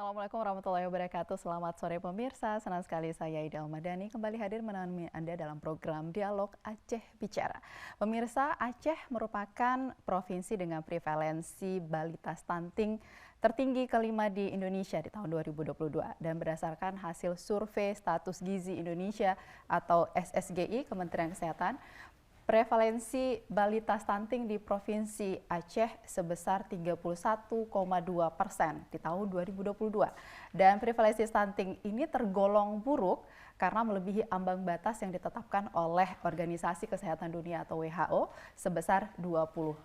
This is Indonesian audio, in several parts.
Assalamualaikum warahmatullahi wabarakatuh. Selamat sore pemirsa. Senang sekali saya Ida Almadani kembali hadir menemani Anda dalam program Dialog Aceh Bicara. Pemirsa, Aceh merupakan provinsi dengan prevalensi balita stunting tertinggi kelima di Indonesia di tahun 2022. Dan berdasarkan hasil survei status gizi Indonesia atau SSGI Kementerian Kesehatan, prevalensi balita stunting di Provinsi Aceh sebesar 31,2% di tahun 2022. Dan prevalensi stunting ini tergolong buruk karena melebihi ambang batas yang ditetapkan oleh Organisasi Kesehatan Dunia atau WHO sebesar 20%.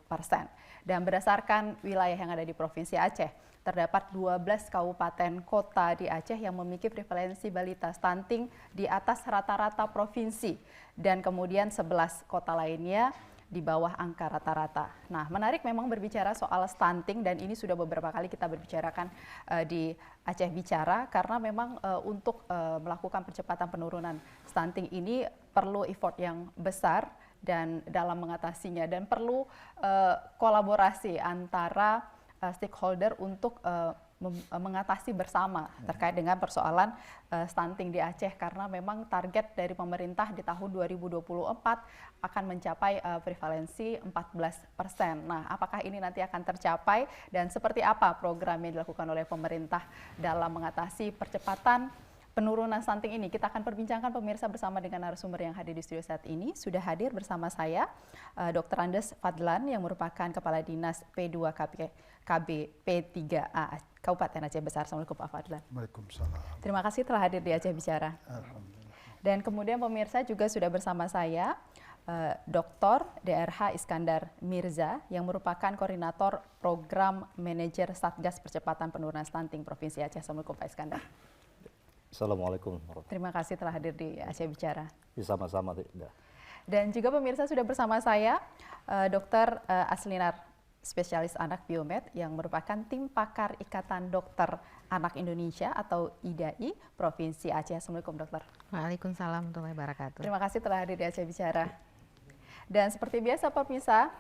Dan berdasarkan wilayah yang ada di Provinsi Aceh, terdapat 12 kabupaten kota di Aceh yang memiliki prevalensi balita stunting di atas rata-rata provinsi dan kemudian 11 kota lainnya di bawah angka rata-rata. Nah, menarik memang berbicara soal stunting dan ini sudah beberapa kali kita berbicarakan di Aceh Bicara karena memang untuk melakukan percepatan penurunan stunting ini perlu effort yang besar dan dalam mengatasinya dan perlu kolaborasi antara stakeholder untuk mengatasi bersama terkait dengan persoalan stunting di Aceh karena memang target dari pemerintah di tahun 2024 akan mencapai prevalensi 14%. Nah, apakah ini nanti akan tercapai dan seperti apa program yang dilakukan oleh pemerintah dalam mengatasi percepatan penurunan stunting ini? Kita akan perbincangkan pemirsa bersama dengan narasumber yang hadir di studio saat ini. Sudah hadir bersama saya Dr. Andes Fadlan yang merupakan Kepala Dinas P2 KB P3A Kabupaten Aceh Besar. Assalamualaikum Pak Fadlan. Waalaikumsalam. Terima kasih telah hadir di Aceh Bicara. Alhamdulillah. Dan kemudian pemirsa juga sudah bersama saya Dr. DRH Iskandar Mirza yang merupakan Koordinator Program Manajer Satgas Percepatan Penurunan Stunting Provinsi Aceh. Assalamualaikum Pak Iskandar. Assalamualaikum warahmatullahi wabarakatuh. Terima kasih telah hadir di Aceh Bicara. Sama-sama tidak. Dan juga pemirsa sudah bersama saya Dr. Aslinar, spesialis anak biomed yang merupakan tim pakar Ikatan Dokter Anak Indonesia atau IDAI Provinsi Aceh. Assalamualaikum dokter. Waalaikumsalam warahmatullahi wabarakatuh. Terima kasih telah hadir di Aceh Bicara. Dan seperti biasa pemirsa,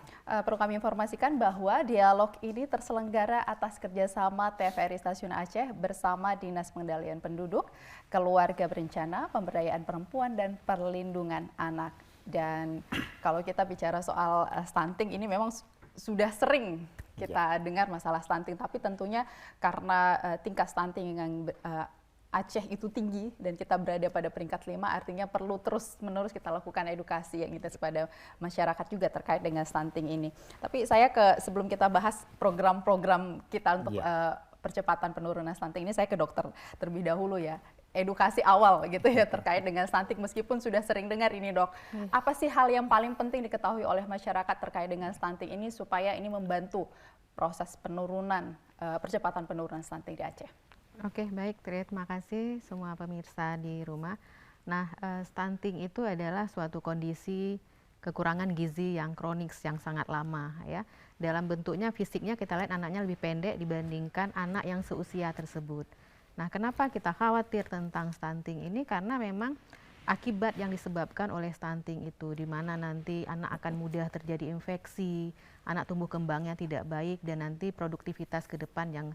perlu kami informasikan bahwa dialog ini terselenggara atas kerjasama TVRI Stasiun Aceh bersama Dinas Pengendalian Penduduk, Keluarga Berencana, Pemberdayaan Perempuan, dan Perlindungan Anak. Dan kalau kita bicara soal stunting ini memang sudah sering kita dengar masalah stunting, tapi tentunya karena tingkat stunting yang Aceh itu tinggi dan kita berada pada peringkat 5, artinya perlu terus-menerus kita lakukan edukasi yang intens pada masyarakat juga terkait dengan stunting ini. Tapi saya sebelum kita bahas program-program kita untuk percepatan penurunan stunting ini, saya ke dokter terlebih dahulu ya. Edukasi awal gitu ya terkait dengan stunting meskipun sudah sering dengar ini dok. Apa sih hal yang paling penting diketahui oleh masyarakat terkait dengan stunting ini supaya ini membantu proses penurunan, percepatan penurunan stunting di Aceh? Oke, baik, terima kasih semua pemirsa di rumah. Nah, stunting itu adalah suatu kondisi kekurangan gizi yang kronik yang sangat lama ya. Dalam bentuknya fisiknya kita lihat anaknya lebih pendek dibandingkan anak yang seusia tersebut. Nah, kenapa kita khawatir tentang stunting ini? Karena memang akibat yang disebabkan oleh stunting itu, di mana nanti anak akan mudah terjadi infeksi, anak tumbuh kembangnya tidak baik, dan nanti produktivitas ke depan yang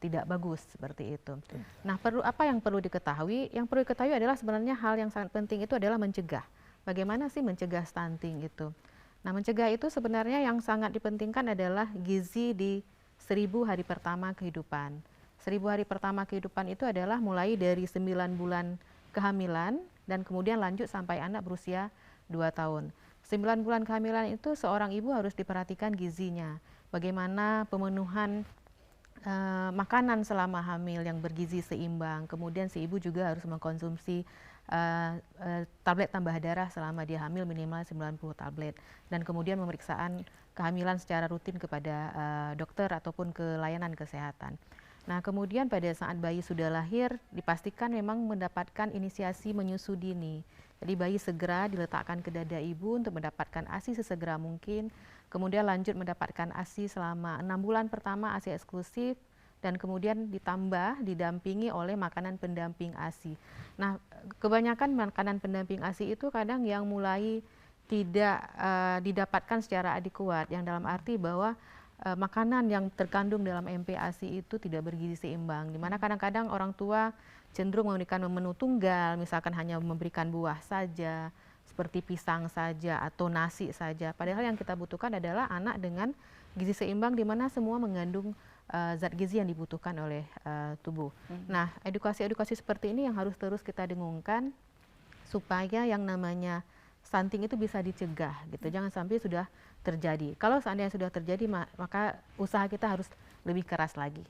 tidak bagus seperti itu. Nah, apa yang perlu diketahui? Yang perlu diketahui adalah sebenarnya hal yang sangat penting itu adalah mencegah. Bagaimana sih mencegah stunting itu? Nah, mencegah itu sebenarnya yang sangat dipentingkan adalah gizi di 1000 hari pertama kehidupan. 1000 hari pertama kehidupan itu adalah mulai dari 9 bulan kehamilan dan kemudian lanjut sampai anak berusia 2 tahun. 9 bulan kehamilan itu seorang ibu harus diperhatikan gizinya. Bagaimana pemenuhan makanan selama hamil yang bergizi seimbang. Kemudian si ibu juga harus mengkonsumsi tablet tambah darah selama dia hamil minimal 90 tablet. Dan kemudian pemeriksaan kehamilan secara rutin kepada dokter ataupun ke layanan kesehatan. Nah, kemudian pada saat bayi sudah lahir dipastikan memang mendapatkan inisiasi menyusu dini. Jadi bayi segera diletakkan ke dada ibu untuk mendapatkan ASI sesegera mungkin. Kemudian lanjut mendapatkan ASI selama 6 bulan pertama, ASI eksklusif, dan kemudian ditambah didampingi oleh makanan pendamping ASI. Nah, kebanyakan makanan pendamping ASI itu kadang yang mulai tidak didapatkan secara adekuat, yang dalam arti bahwa makanan yang terkandung dalam MPASI itu tidak bergizi seimbang, di mana kadang-kadang orang tua cenderung memberikan menu tunggal, misalkan hanya memberikan buah saja, seperti pisang saja atau nasi saja. Padahal yang kita butuhkan adalah anak dengan gizi seimbang, di mana semua mengandung zat gizi yang dibutuhkan oleh tubuh. Nah, edukasi-edukasi seperti ini yang harus terus kita dengungkan supaya yang namanya stunting itu bisa dicegah gitu. Jangan sampai sudah terjadi. Kalau seandainya sudah terjadi, maka usaha kita harus lebih keras lagi.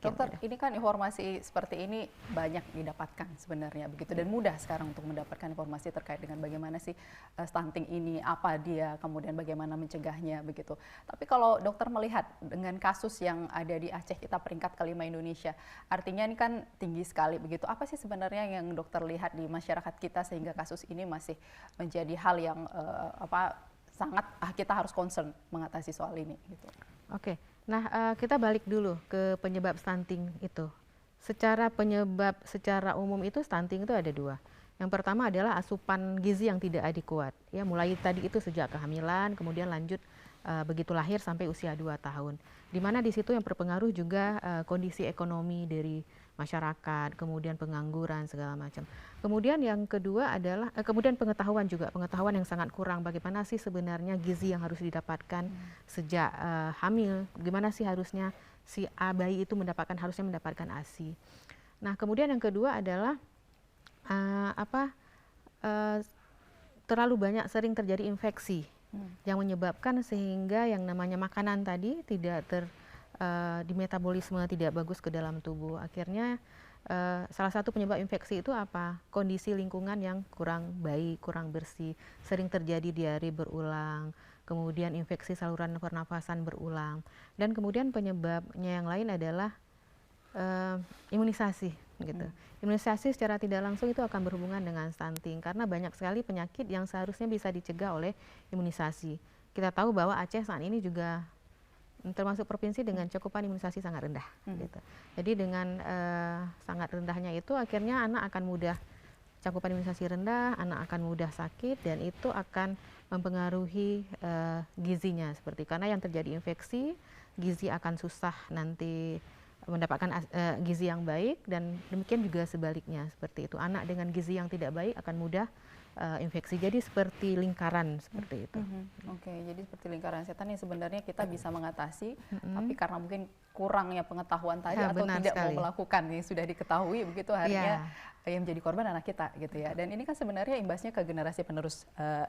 Dokter, ini kan informasi seperti ini banyak didapatkan sebenarnya begitu, dan mudah sekarang untuk mendapatkan informasi terkait dengan bagaimana sih stunting ini, apa dia, kemudian bagaimana mencegahnya begitu. Tapi kalau dokter melihat dengan kasus yang ada di Aceh, kita peringkat kelima Indonesia, artinya ini kan tinggi sekali begitu. Apa sih sebenarnya yang dokter lihat di masyarakat kita sehingga kasus ini masih menjadi hal yang sangat kita harus concern mengatasi soal ini gitu. Oke. Nah, kita balik dulu ke penyebab stunting itu. Secara penyebab secara umum itu stunting itu ada dua. Yang pertama adalah asupan gizi yang tidak adekuat. Ya, mulai tadi itu sejak kehamilan, kemudian lanjut begitu lahir sampai usia 2 tahun. Di mana di situ yang berpengaruh juga kondisi ekonomi dari masyarakat, kemudian pengangguran segala macam. Kemudian yang kedua adalah kemudian pengetahuan juga, pengetahuan yang sangat kurang bagaimana sih sebenarnya gizi yang harus didapatkan sejak hamil, gimana sih harusnya si bayi itu harusnya mendapatkan ASI. Nah, kemudian yang kedua adalah terlalu banyak sering terjadi infeksi yang menyebabkan sehingga yang namanya makanan tadi tidak di metabolisme tidak bagus ke dalam tubuh. Akhirnya salah satu penyebab infeksi itu apa? Kondisi lingkungan yang kurang baik, kurang bersih, sering terjadi diare berulang, kemudian infeksi saluran pernafasan berulang, dan kemudian penyebabnya yang lain adalah imunisasi gitu. Imunisasi secara tidak langsung itu akan berhubungan dengan stunting karena banyak sekali penyakit yang seharusnya bisa dicegah oleh imunisasi. Kita tahu bahwa Aceh saat ini juga termasuk provinsi dengan cakupan imunisasi sangat rendah gitu. Jadi dengan sangat rendahnya itu akhirnya anak akan mudah cakupan imunisasi rendah, anak akan mudah sakit, dan itu akan mempengaruhi gizinya seperti karena yang terjadi infeksi, gizi akan susah nanti mendapatkan gizi yang baik, dan demikian juga sebaliknya seperti itu. Anak dengan gizi yang tidak baik akan mudah infeksi. Jadi seperti lingkaran seperti itu. Oke, jadi seperti lingkaran setan yang sebenarnya kita bisa mengatasi, tapi karena mungkin kurangnya pengetahuan tadi atau tidak mau melakukan yang sudah diketahui begitu, akhirnya yang menjadi korban anak kita gitu ya. Dan ini kan sebenarnya imbasnya ke generasi penerus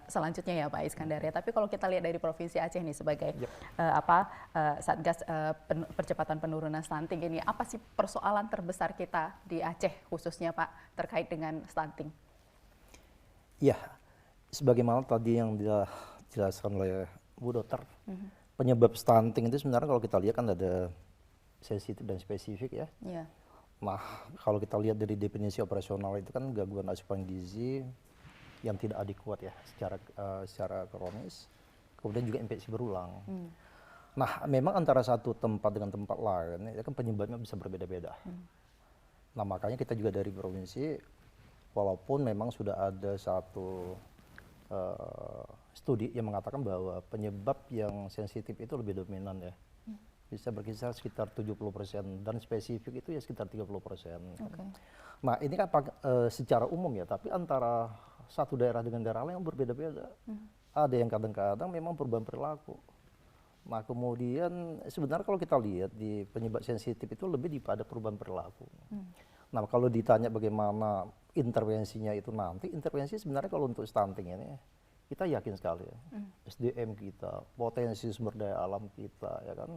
selanjutnya ya Pak Iskandar ya. Tapi kalau kita lihat dari Provinsi Aceh nih sebagai Satgas Percepatan Penurunan Stunting ini, apa sih persoalan terbesar kita di Aceh khususnya Pak terkait dengan stunting? Ya, sebagaimana tadi yang dijelaskan oleh Bu Dokter, penyebab stunting itu sebenarnya kalau kita lihat kan ada sensitif dan spesifik ya. Yeah. Nah, kalau kita lihat dari definisi operasional itu kan gangguan asupan gizi yang tidak adekuat ya secara kronis, kemudian juga infeksi berulang. Nah, memang antara satu tempat dengan tempat lain itu kan penyebabnya bisa berbeda-beda. Nah, makanya kita juga dari provinsi, walaupun memang sudah ada satu studi yang mengatakan bahwa penyebab yang sensitif itu lebih dominan ya. Bisa berkisar sekitar 70% dan spesifik itu ya sekitar 30%. Okay. Nah, ini kan secara umum ya, tapi antara satu daerah dengan daerah lain berbeda-beda. Ada yang kadang-kadang memang perubahan perilaku. Nah, kemudian sebenarnya kalau kita lihat di penyebab sensitif itu lebih pada perubahan perilaku. Nah, kalau ditanya bagaimana intervensinya itu nanti, intervensi sebenarnya kalau untuk stunting ini kita yakin sekali ya. SDM kita, potensi sumber daya alam kita ya kan.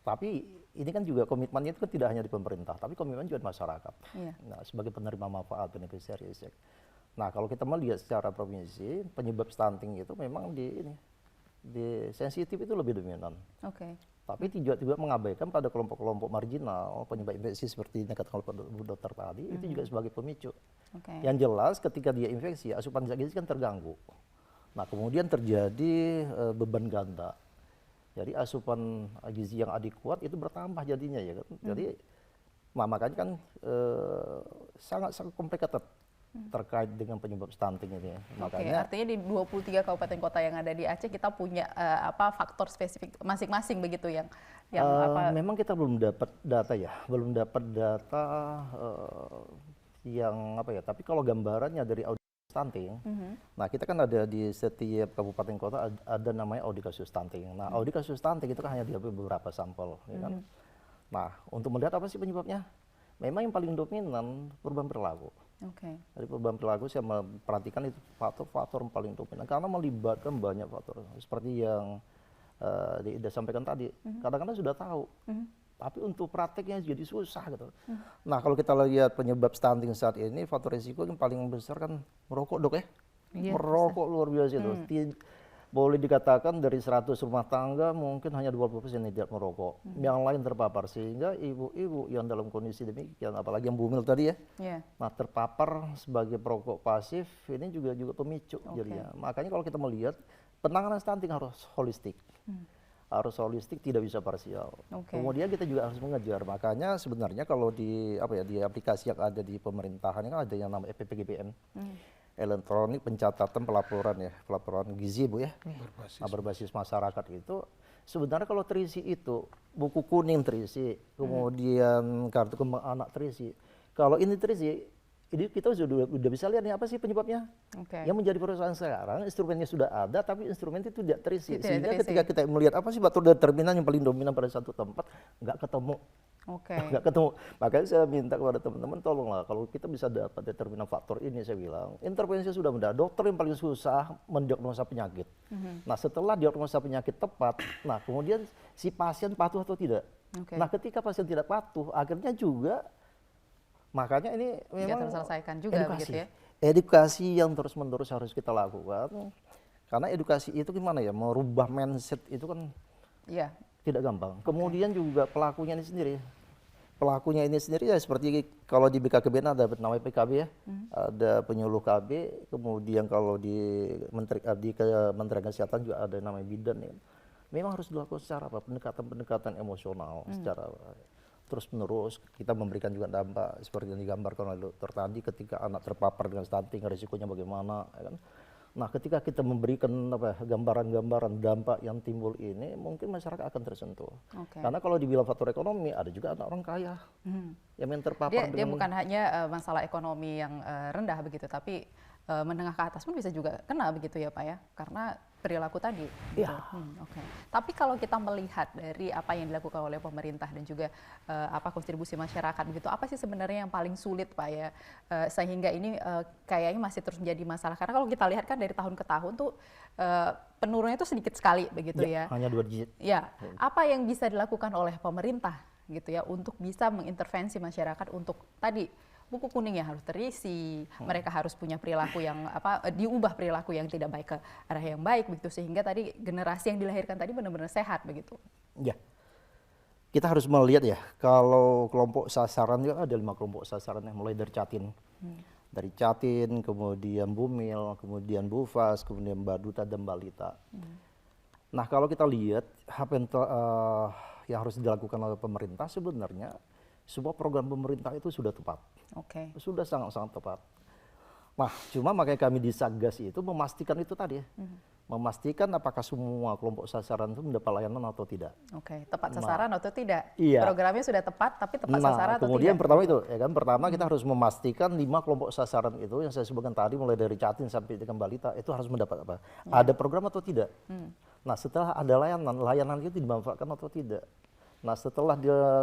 Tapi ini kan juga komitmennya itu kan tidak hanya di pemerintah, tapi komitmen juga di masyarakat. Nah, sebagai penerima manfaat, beneficiaries. Nah, kalau kita melihat secara provinsi, penyebab stunting itu memang di sensitif itu lebih dominan. Tapi juga mengabaikan pada kelompok-kelompok marginal, penyebab infeksi seperti dikatakan oleh Bu Dokter tadi, itu juga sebagai pemicu. Yang jelas ketika dia infeksi, asupan zat gizi kan terganggu. Nah, kemudian terjadi beban ganda. Jadi asupan gizi yang adekuat itu bertambah jadinya ya kan. Jadi makanya kan sangat complicated terkait dengan penyebab stunting ini. Oke, artinya di 23 kabupaten kota yang ada di Aceh kita punya faktor spesifik masing-masing begitu yang memang kita belum dapat data ya, belum dapat data yang apa ya. Tapi kalau gambarannya dari audit stunting, nah kita kan ada di setiap kabupaten kota ada namanya audit kasus stunting. Nah audit kasus stunting itu kan hanya diambil beberapa sampel, ya kan. Nah untuk melihat apa sih penyebabnya? Memang yang paling dominan perubahan perilaku. Dari perubahan perilaku saya memperhatikan itu faktor-faktor yang paling dominan karena melibatkan banyak faktor seperti yang Ida sampaikan tadi. Kadang-kadang sudah tahu, tapi untuk prakteknya jadi susah gitu. Nah kalau kita lihat penyebab stunting saat ini, faktor risiko yang paling besar kan merokok, Dok ya. Merokok luar biasa itu. Boleh dikatakan dari 100 rumah tangga mungkin hanya 20% yang tidak merokok. Yang lain terpapar, sehingga ibu-ibu yang dalam kondisi demikian, apalagi yang bumil tadi ya, nah terpapar sebagai perokok pasif, ini juga pemicu jadinya. Makanya kalau kita melihat penanganan stunting harus holistik. Harus holistik, tidak bisa parsial. Kemudian kita juga harus mengejar. Makanya sebenarnya kalau di di aplikasi yang ada di pemerintahan kan ada yang namanya EPPGPN. Elektronik pencatatan pelaporan gizi Bu ya, berbasis masyarakat itu sebenarnya kalau terisi itu buku kuning terisi, kemudian kartu kembang anak terisi. Kalau ini terisi, ini kita sudah bisa lihat nih apa sih penyebabnya. Yang menjadi persoalan sekarang instrumennya sudah ada, tapi instrumen itu tidak terisi. Sehingga ketika kita melihat apa sih faktor determinan yang paling dominan pada satu tempat, nggak ketemu. Nggak ketemu. Makanya saya minta kepada teman-teman tolonglah kalau kita bisa dapat determinan faktor ini, saya bilang intervensi sudah mudah. Dokter yang paling susah mendiagnosa penyakit. Nah setelah diagnosa penyakit tepat, nah kemudian si pasien patuh atau tidak. Nah ketika pasien tidak patuh, akhirnya juga makanya ini memang terselesaikan juga begitu ya. Edukasi yang terus-menerus harus kita lakukan. Karena edukasi itu gimana ya, merubah mindset itu kan tidak gampang. Kemudian juga pelakunya ini sendiri. Pelakunya ini sendiri ya seperti kalau di BKKBN ada namanya PKB ya, ada penyuluh KB, kemudian kalau di Kementerian Kesehatan juga ada namanya bidan ya. Memang harus dilakukan secara pendekatan emosional, secara terus menerus. Kita memberikan juga dampak seperti yang digambarkan oleh dokter tadi, ketika anak terpapar dengan stunting risikonya bagaimana, ya kan? Nah, ketika kita memberikan gambaran-gambaran dampak yang timbul ini, mungkin masyarakat akan tersentuh. Karena kalau dibilang faktor ekonomi, ada juga anak orang kaya yang terpapar. Dia bukan hanya masalah ekonomi yang rendah begitu, tapi menengah ke atas pun bisa juga kena begitu ya Pak ya, karena perilaku tadi. Gitu. Tapi kalau kita melihat dari apa yang dilakukan oleh pemerintah dan juga kontribusi masyarakat begitu, apa sih sebenarnya yang paling sulit Pak ya, sehingga ini kayaknya masih terus menjadi masalah? Karena kalau kita lihat kan dari tahun ke tahun tuh penurunannya itu sedikit sekali begitu ya. Hanya 2 digit. Ya, apa yang bisa dilakukan oleh pemerintah gitu ya untuk bisa mengintervensi masyarakat untuk tadi buku kuningnya harus terisi, mereka harus punya perilaku yang diubah perilaku yang tidak baik ke arah yang baik begitu, sehingga tadi generasi yang dilahirkan tadi benar-benar sehat begitu. Ya, kita harus melihat ya, kalau kelompok sasaran juga ada 5 kelompok sasaran yang mulai dari Jatim, dari Jatim, kemudian Bumil, kemudian Bufas, kemudian Baduta dan Balita. Nah kalau kita lihat apa yang harus dilakukan oleh pemerintah, sebenarnya sebuah program pemerintah itu sudah tepat. Sudah sangat-sangat tepat. Nah, cuma makanya kami di Satgas itu memastikan itu tadi ya. Memastikan apakah semua kelompok sasaran itu mendapat layanan atau tidak. Tepat sasaran atau tidak. Iya. Programnya sudah tepat, tapi tepat sasaran atau kemudian tidak. Pertama itu, ya kan, pertama kita harus memastikan 5 kelompok sasaran itu yang saya sebutkan tadi, mulai dari Jatim sampai dengan Balita, itu harus mendapat apa? Ada program atau tidak. Nah, setelah ada layanan itu dimanfaatkan atau tidak. Nah setelah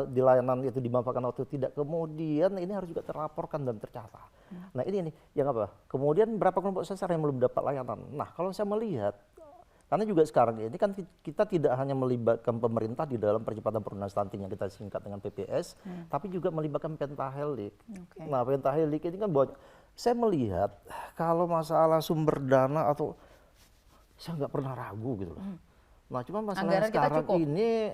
di layanan itu dimanfaatkan atau tidak, kemudian ini harus juga terlaporkan dan tercatat. Nah ini yang apa? Kemudian berapa kelompok sasaran yang belum dapat layanan? Nah kalau saya melihat, karena juga sekarang ini kan kita tidak hanya melibatkan pemerintah di dalam percepatan penurunan stunting yang kita singkat dengan PPS, tapi juga melibatkan Pentahelik. Nah Pentahelik ini kan saya melihat kalau masalah sumber dana atau saya nggak pernah ragu gitu loh. Nah cuma masalah sekarang ini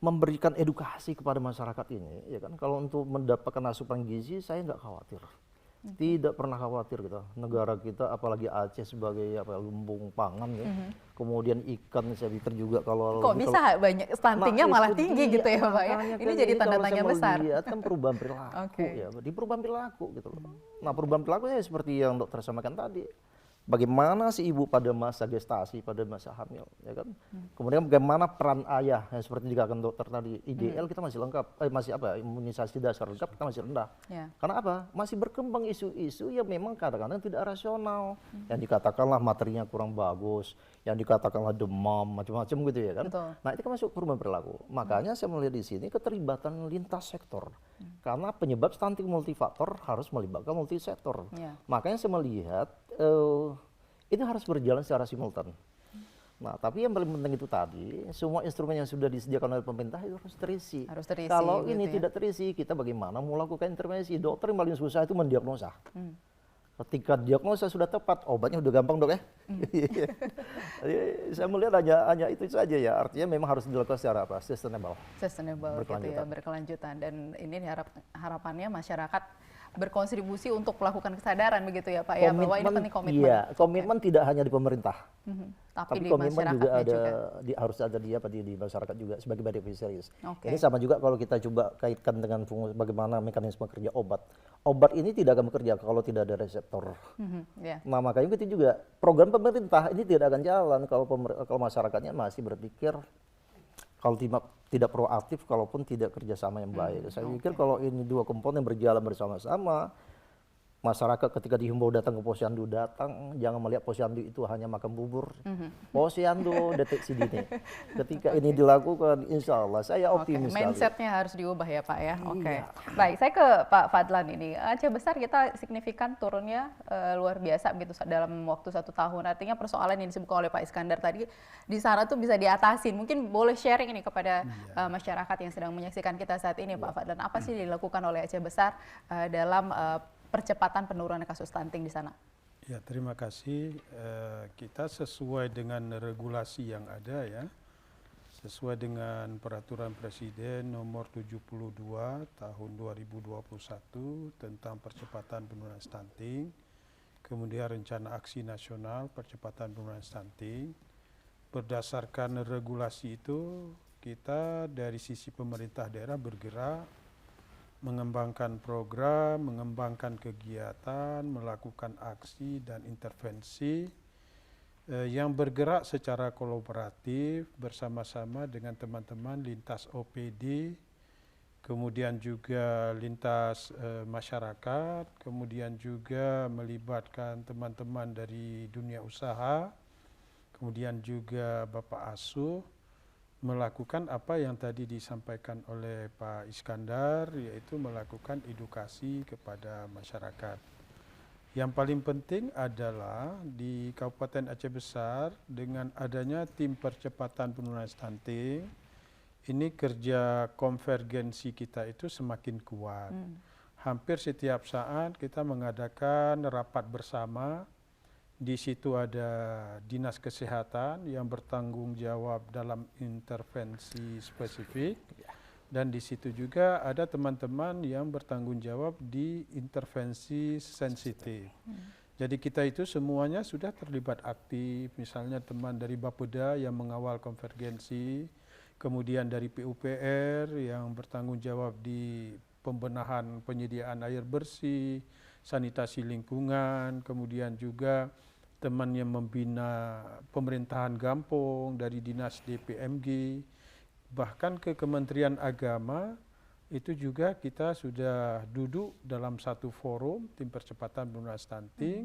memberikan edukasi kepada masyarakat ini, ya kan? Kalau untuk mendapatkan asupan gizi, saya nggak khawatir. Tidak pernah khawatir kita. Negara kita, apalagi Aceh sebagai lumbung pangan ya. Kemudian ikan saya pikir juga kalau Kok bisa banyak stuntingnya malah tinggi gitu ya Pak ya? Ini jadi tanda tanya besar. Lihat kan perubahan perilaku ya, di perubahan perilaku gitu loh. Nah perubahan perilakunya seperti yang dokter sampaikan tadi. Bagaimana si ibu pada masa gestasi, pada masa hamil, ya kan? Kemudian bagaimana peran ayah, yang seperti dikatakan dokter tadi, IDL kita masih lengkap, imunisasi dasar lengkap kita masih rendah. Karena apa? Masih berkembang isu-isu yang memang kadang-kadang tidak rasional. Yang dikatakanlah materinya kurang bagus, yang dikatakanlah demam, macam-macam gitu ya kan? Betul. Nah itu kan masuk perubahan perilaku. Makanya saya melihat di sini keterlibatan lintas sektor. Karena penyebab stunting multifaktor harus melibatkan multisektor. Makanya saya melihat ini harus berjalan secara simultan. Nah, tapi yang paling penting itu tadi, semua instrumen yang sudah disediakan oleh pemerintah itu harus terisi. Harus terisi. Kalau gitu ini ya. tidak terisi, kita bagaimana melakukan intervensi? Dokter yang paling susah itu mendiagnosa. Ketika diagnosa sudah tepat, obatnya udah gampang dok ya. Jadi saya melihat hanya itu saja ya. Artinya memang harus dilakukan secara apa? Sustainable. Sustainable gitu ya, berkelanjutan. Dan ini harapannya masyarakat berkontribusi untuk melakukan kesadaran begitu ya Pak ya, bahwa ini penting komitmen. Iya, komitmen tidak hanya di pemerintah. Tapi di komitmen juga ada juga. harus ada di masyarakat juga sebagai beneficiaries. Oke. Ini sama juga kalau kita coba kaitkan dengan bagaimana mekanisme kerja obat. Obat ini tidak akan bekerja kalau tidak ada reseptor. Nah makanya itu juga program pemerintah ini tidak akan jalan kalau masyarakatnya masih berpikir kalau tidak proaktif, kalaupun tidak kerjasama yang baik. Saya pikir kalau ini dua komponen berjalan bersama-sama, masyarakat ketika dihimbau datang ke posyandu datang, jangan melihat posyandu itu hanya makan bubur. Posyandu deteksi dini. Ketika ini dilakukan, insya Allah saya optimis. Mindsetnya harus diubah ya Pak ya. Baik, saya ke Pak Fadlan ini. Aceh besar kita signifikan turunnya luar biasa begitu dalam waktu 1 tahun. Artinya persoalan yang disebutkan oleh Pak Iskandar tadi di sana tuh bisa diatasin. Mungkin boleh sharing ini kepada masyarakat yang sedang menyaksikan kita saat ini Pak Fadlan. Apa sih dilakukan oleh Aceh besar dalam percepatan penurunan kasus stunting di sana? Ya, terima kasih. Kita sesuai dengan regulasi yang ada ya, sesuai dengan Peraturan Presiden Nomor 72 Tahun 2021 tentang percepatan penurunan stunting, kemudian Rencana Aksi Nasional Percepatan Penurunan Stunting. Berdasarkan regulasi itu, kita dari sisi pemerintah daerah bergerak mengembangkan program, mengembangkan kegiatan, melakukan aksi dan intervensi yang bergerak secara kolaboratif bersama-sama dengan teman-teman lintas OPD, kemudian juga lintas masyarakat, kemudian juga melibatkan teman-teman dari dunia usaha, kemudian juga Bapak Asuh, melakukan apa yang tadi disampaikan oleh Pak Iskandar, yaitu melakukan edukasi kepada masyarakat. Yang paling penting adalah di Kabupaten Aceh Besar dengan adanya tim percepatan penurunan stunting, ini kerja konvergensi kita itu semakin kuat. Hampir setiap saat kita mengadakan rapat bersama. Di situ ada Dinas Kesehatan yang bertanggung jawab dalam intervensi spesifik, dan di situ juga ada teman-teman yang bertanggung jawab di intervensi sensitif. Jadi kita itu semuanya sudah terlibat aktif, misalnya teman dari Bapeda yang mengawal konvergensi, kemudian dari PUPR yang bertanggung jawab di pembenahan penyediaan air bersih, sanitasi lingkungan, kemudian juga teman yang membina pemerintahan Gampong dari Dinas DPMG, bahkan ke Kementerian Agama, itu juga kita sudah duduk dalam satu forum, tim percepatan penurunan stunting,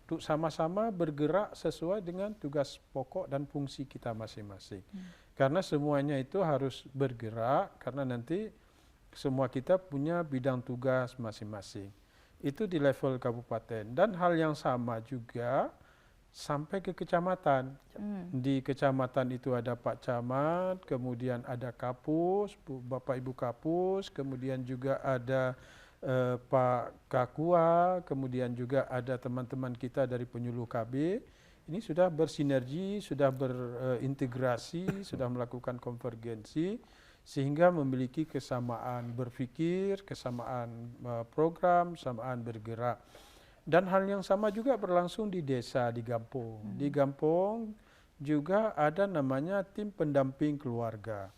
untuk sama-sama bergerak sesuai dengan tugas pokok dan fungsi kita masing-masing. Karena semuanya itu harus bergerak, karena nanti semua kita punya bidang tugas masing-masing. Itu di level kabupaten, dan hal yang sama juga sampai ke kecamatan. Di kecamatan itu ada Pak Camat, kemudian ada Kapus, Bapak Ibu Kapus, kemudian juga ada Pak Kakua, kemudian juga ada teman-teman kita dari penyuluh KB. Ini sudah bersinergi, sudah berintegrasi, sudah melakukan konvergensi, sehingga memiliki kesamaan berpikir, kesamaan program, kesamaan bergerak. Dan hal yang sama juga berlangsung di desa, di kampung. Di kampung juga ada namanya tim pendamping keluarga.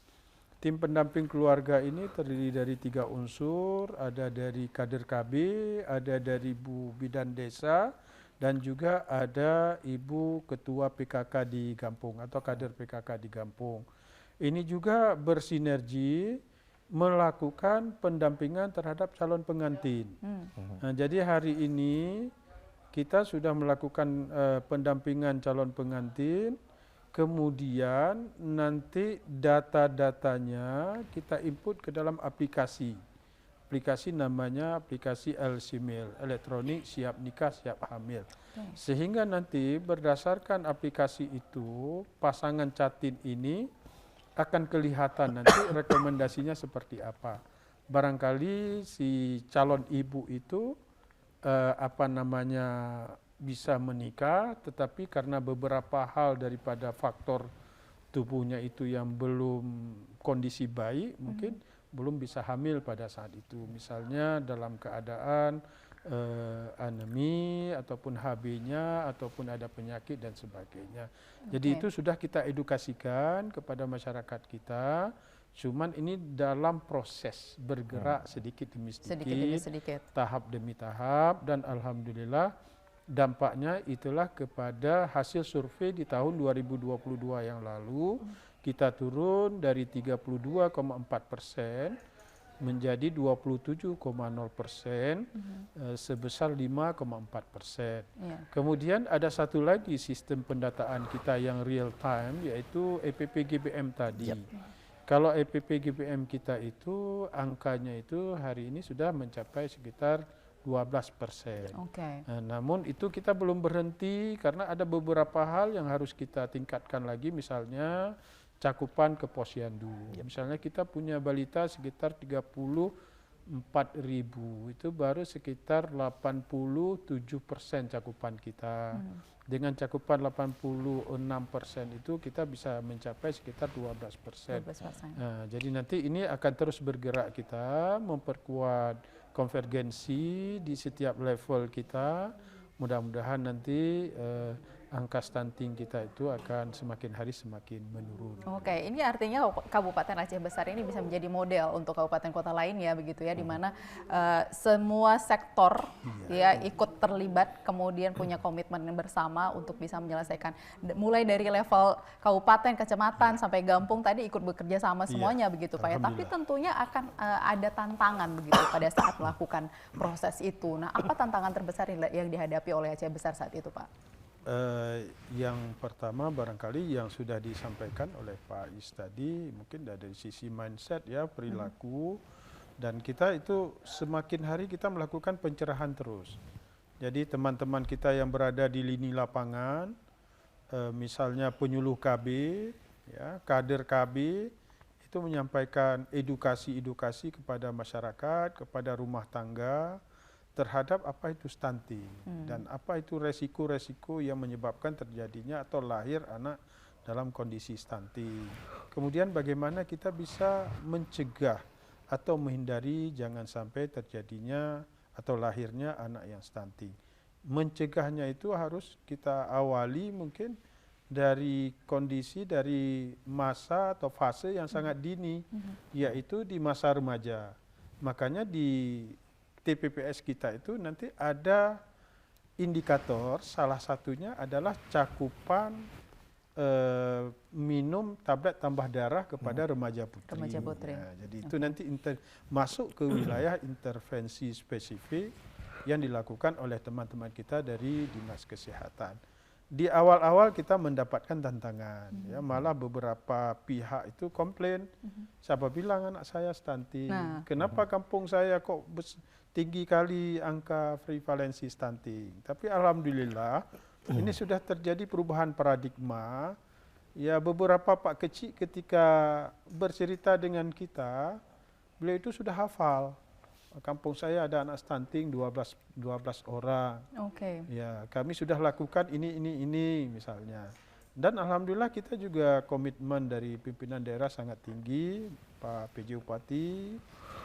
Tim pendamping keluarga ini terdiri dari 3 unsur, ada dari kader KB, ada dari ibu bidan desa, dan juga ada ibu ketua PKK di kampung atau kader PKK di kampung. Ini juga bersinergi melakukan pendampingan terhadap calon pengantin. Nah, jadi hari ini kita sudah melakukan pendampingan calon pengantin. Kemudian nanti data-datanya kita input ke dalam aplikasi. Aplikasi namanya aplikasi LCMIL, Elektronik Siap Nikah Siap Hamil. Sehingga nanti berdasarkan aplikasi itu, pasangan catin ini akan kelihatan nanti rekomendasinya seperti apa. Barangkali si calon ibu itu bisa menikah, tetapi karena beberapa hal daripada faktor tubuhnya itu yang belum kondisi baik, mungkin belum bisa hamil pada saat itu. Misalnya dalam keadaan anemi ataupun HB-nya ataupun ada penyakit dan sebagainya. Jadi itu sudah kita edukasikan kepada masyarakat kita. Cuman ini dalam proses bergerak sedikit demi sedikit, tahap demi tahap, dan alhamdulillah dampaknya itulah kepada hasil survei di tahun 2022 yang lalu kita turun dari 32,4% menjadi 27,0%, sebesar 5,4%. Kemudian ada satu lagi sistem pendataan kita yang real time, yaitu EPP-GBM tadi. Kalau EPP-GBM kita itu angkanya itu hari ini sudah mencapai sekitar 12%. Namun itu kita belum berhenti karena ada beberapa hal yang harus kita tingkatkan lagi, misalnya cakupan ke posyandu. Misalnya kita punya balita sekitar 34.000, itu baru sekitar 87% cakupan kita. Dengan cakupan 86% itu kita bisa mencapai sekitar 12%. Nah, jadi nanti ini akan terus bergerak kita, memperkuat konvergensi di setiap level kita. Mudah-mudahan nanti angka stunting kita itu akan semakin hari semakin menurun. Ini artinya Kabupaten Aceh Besar ini bisa menjadi model untuk kabupaten kota lain ya, begitu ya, di mana semua sektor ya ikut terlibat, kemudian punya komitmen bersama untuk bisa menyelesaikan mulai dari level kabupaten, kecamatan sampai kampung tadi ikut bekerja sama semuanya begitu Pak ya. Tapi tentunya akan ada tantangan begitu pada saat melakukan proses itu. Nah, apa tantangan terbesar yang dihadapi oleh Aceh Besar saat itu Pak? Yang pertama barangkali yang sudah disampaikan oleh Pak Is tadi, mungkin dari sisi mindset ya, perilaku, dan kita itu semakin hari kita melakukan pencerahan terus. Jadi teman-teman kita yang berada di lini lapangan, misalnya penyuluh KB, ya, kader KB, itu menyampaikan edukasi-edukasi kepada masyarakat, kepada rumah tangga, terhadap apa itu stunting dan apa itu resiko-resiko yang menyebabkan terjadinya atau lahir anak dalam kondisi stunting. Kemudian bagaimana kita bisa mencegah atau menghindari jangan sampai terjadinya atau lahirnya anak yang stunting. Mencegahnya itu harus kita awali mungkin dari kondisi, dari masa atau fase yang sangat dini, yaitu di masa remaja. Makanya di TPPS kita itu nanti ada indikator, salah satunya adalah cakupan minum tablet tambah darah kepada remaja putri. Ya, jadi itu nanti masuk ke wilayah intervensi spesifik yang dilakukan oleh teman-teman kita dari Dinas Kesehatan. Di awal-awal kita mendapatkan tantangan, ya, malah beberapa pihak itu komplain, siapa bilang anak saya stunting, kenapa kampung saya kok tinggi kali angka prevalensi stunting. Tapi alhamdulillah ini sudah terjadi perubahan paradigma. Ya, beberapa Pak Kecik ketika bercerita dengan kita, beliau itu sudah hafal. Kampung saya ada anak stunting 12 orang. Ya, kami sudah lakukan ini misalnya. Dan alhamdulillah kita juga komitmen dari pimpinan daerah sangat tinggi, Pak PJ Bupati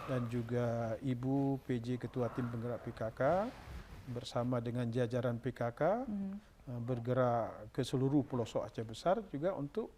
dan juga Ibu PJ Ketua Tim Penggerak PKK bersama dengan jajaran PKK bergerak ke seluruh pelosok Aceh Besar juga untuk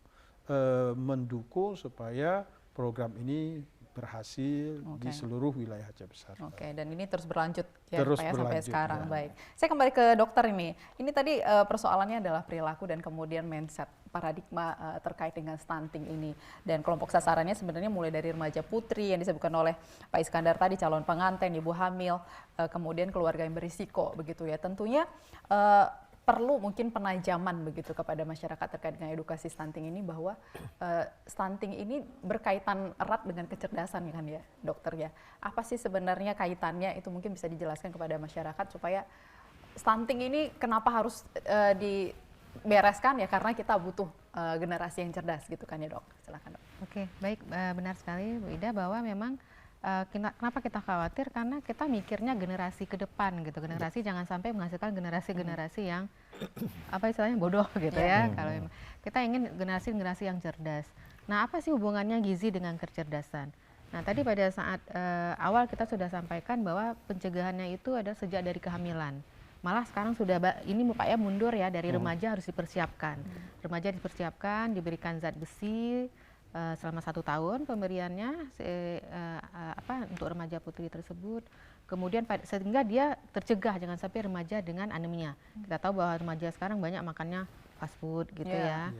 mendukung supaya program ini berhasil di seluruh wilayah Aceh Besar. Oke, dan ini terus berlanjut ya terus Pak ya, sampai sekarang. Ya. Baik, saya kembali ke dokter ini. Ini tadi persoalannya adalah perilaku dan kemudian mindset, paradigma terkait dengan stunting ini. Dan kelompok sasarannya sebenarnya mulai dari remaja putri yang disebutkan oleh Pak Iskandar tadi, calon pengantin, ibu hamil, kemudian keluarga yang berisiko begitu ya. Tentunya perlu mungkin penajaman begitu kepada masyarakat terkait dengan edukasi stunting ini, bahwa stunting ini berkaitan erat dengan kecerdasan kan ya dokter ya. Apa sih sebenarnya kaitannya, itu mungkin bisa dijelaskan kepada masyarakat supaya stunting ini kenapa harus dibereskan ya, karena kita butuh generasi yang cerdas gitu kan ya dok. Silakan dok. Oke, baik, benar sekali Bu Ida bahwa memang kenapa kita khawatir, karena kita mikirnya generasi ke depan gitu, generasi jangan sampai menghasilkan generasi-generasi yang apa istilahnya bodoh gitu ya. Kalau kita ingin generasi-generasi yang cerdas. Nah, apa sih hubungannya gizi dengan kecerdasan? Nah, tadi pada saat awal kita sudah sampaikan bahwa pencegahannya itu ada sejak dari kehamilan. Malah sekarang sudah ini Pak ya mundur ya, dari remaja harus dipersiapkan. Remaja dipersiapkan, diberikan zat besi selama 1 tahun pemberiannya untuk remaja putri tersebut. Kemudian sehingga dia tercegah jangan sampai remaja dengan anemia. Kita tahu bahwa remaja sekarang banyak makannya fast food gitu ya,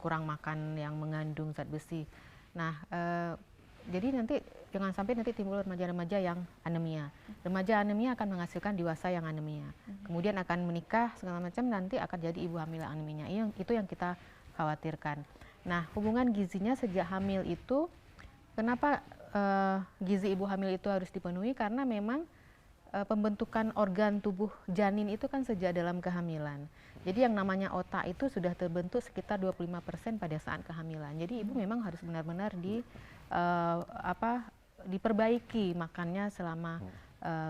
kurang makan yang mengandung zat besi. Nah, jadi nanti jangan sampai nanti timbul remaja-remaja yang anemia. Remaja anemia akan menghasilkan dewasa yang anemia. Kemudian akan menikah segala macam, nanti akan jadi ibu hamil anemia. Itu yang kita khawatirkan. Nah, hubungan gizinya sejak hamil itu, kenapa gizi ibu hamil itu harus dipenuhi? Karena memang pembentukan organ tubuh janin itu kan sejak dalam kehamilan. Jadi yang namanya otak itu sudah terbentuk sekitar 25% pada saat kehamilan. Jadi ibu memang harus benar-benar diperbaiki makannya selama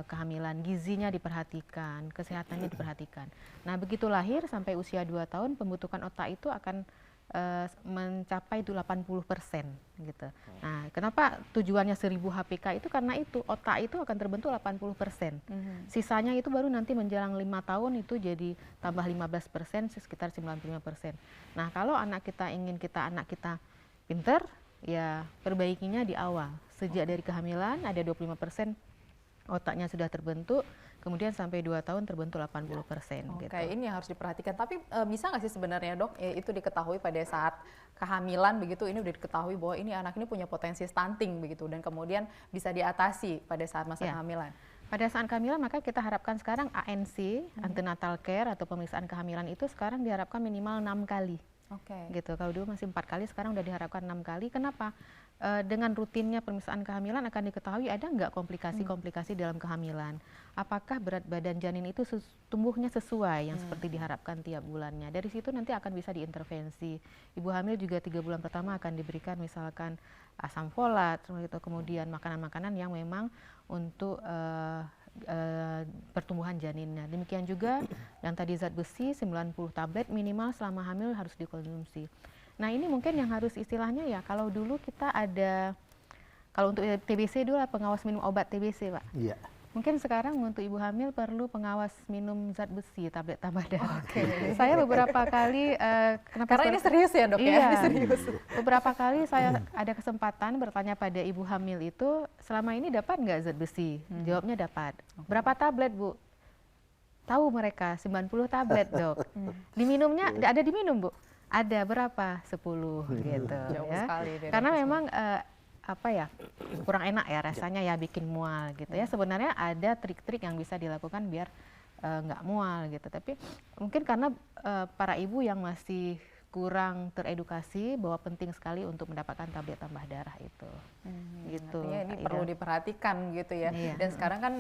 kehamilan, gizinya diperhatikan, kesehatannya diperhatikan. Nah, begitu lahir sampai usia 2 tahun, pembentukan otak itu akan mencapai 80% gitu. Nah, kenapa tujuannya 1000 HPK itu? Karena itu otak itu akan terbentuk 80%. Sisanya itu baru nanti menjelang 5 tahun itu jadi tambah 15%, sekitar 95%. Nah, kalau anak kita anak kita pinter, ya perbaikinya di awal. Sejak dari kehamilan ada 25% otaknya sudah terbentuk, kemudian sampai 2 tahun terbentuk 80% gitu. Oke, ini yang harus diperhatikan. Tapi bisa nggak sih sebenarnya dok, itu diketahui pada saat kehamilan begitu, ini udah diketahui bahwa ini anak ini punya potensi stunting begitu, dan kemudian bisa diatasi pada saat masa kehamilan? Pada saat kehamilan maka kita harapkan sekarang ANC, antenatal care atau pemeriksaan kehamilan itu sekarang diharapkan minimal 6 kali. Gitu. Kalau dulu masih 4 kali, sekarang udah diharapkan 6 kali. Kenapa? Dengan rutinnya pemeriksaan kehamilan akan diketahui ada nggak komplikasi-komplikasi dalam kehamilan. Apakah berat badan janin itu tumbuhnya sesuai yang seperti diharapkan tiap bulannya. Dari situ nanti akan bisa diintervensi. Ibu hamil juga 3 bulan pertama akan diberikan misalkan asam folat, kemudian makanan-makanan yang memang untuk pertumbuhan janinnya. Demikian juga yang tadi zat besi 90 tablet minimal selama hamil harus dikonsumsi. Nah, ini mungkin yang harus istilahnya ya, kalau dulu kita ada, kalau untuk TBC dulu pengawas minum obat TBC Pak. Iya. Mungkin sekarang untuk ibu hamil perlu pengawas minum zat besi, tablet tambah darah. Saya beberapa kali, karena ini serius ya dok ya? Ini serius. Beberapa kali saya ada kesempatan bertanya pada ibu hamil itu, selama ini dapat nggak zat besi? Jawabnya dapat. Berapa tablet Bu? Tahu mereka, 90 tablet dok. Diminumnya, ada diminum Bu? Ada berapa? 10 gitu. Jauh ya. Sekali. Karena memang kurang enak ya rasanya ya, bikin mual gitu ya. Sebenarnya ada trik-trik yang bisa dilakukan biar nggak mual gitu. Tapi mungkin karena para ibu yang masih kurang teredukasi bahwa penting sekali untuk mendapatkan tablet tambah darah itu. Gitu. Artinya ini perlu diperhatikan gitu ya. Dan sekarang kan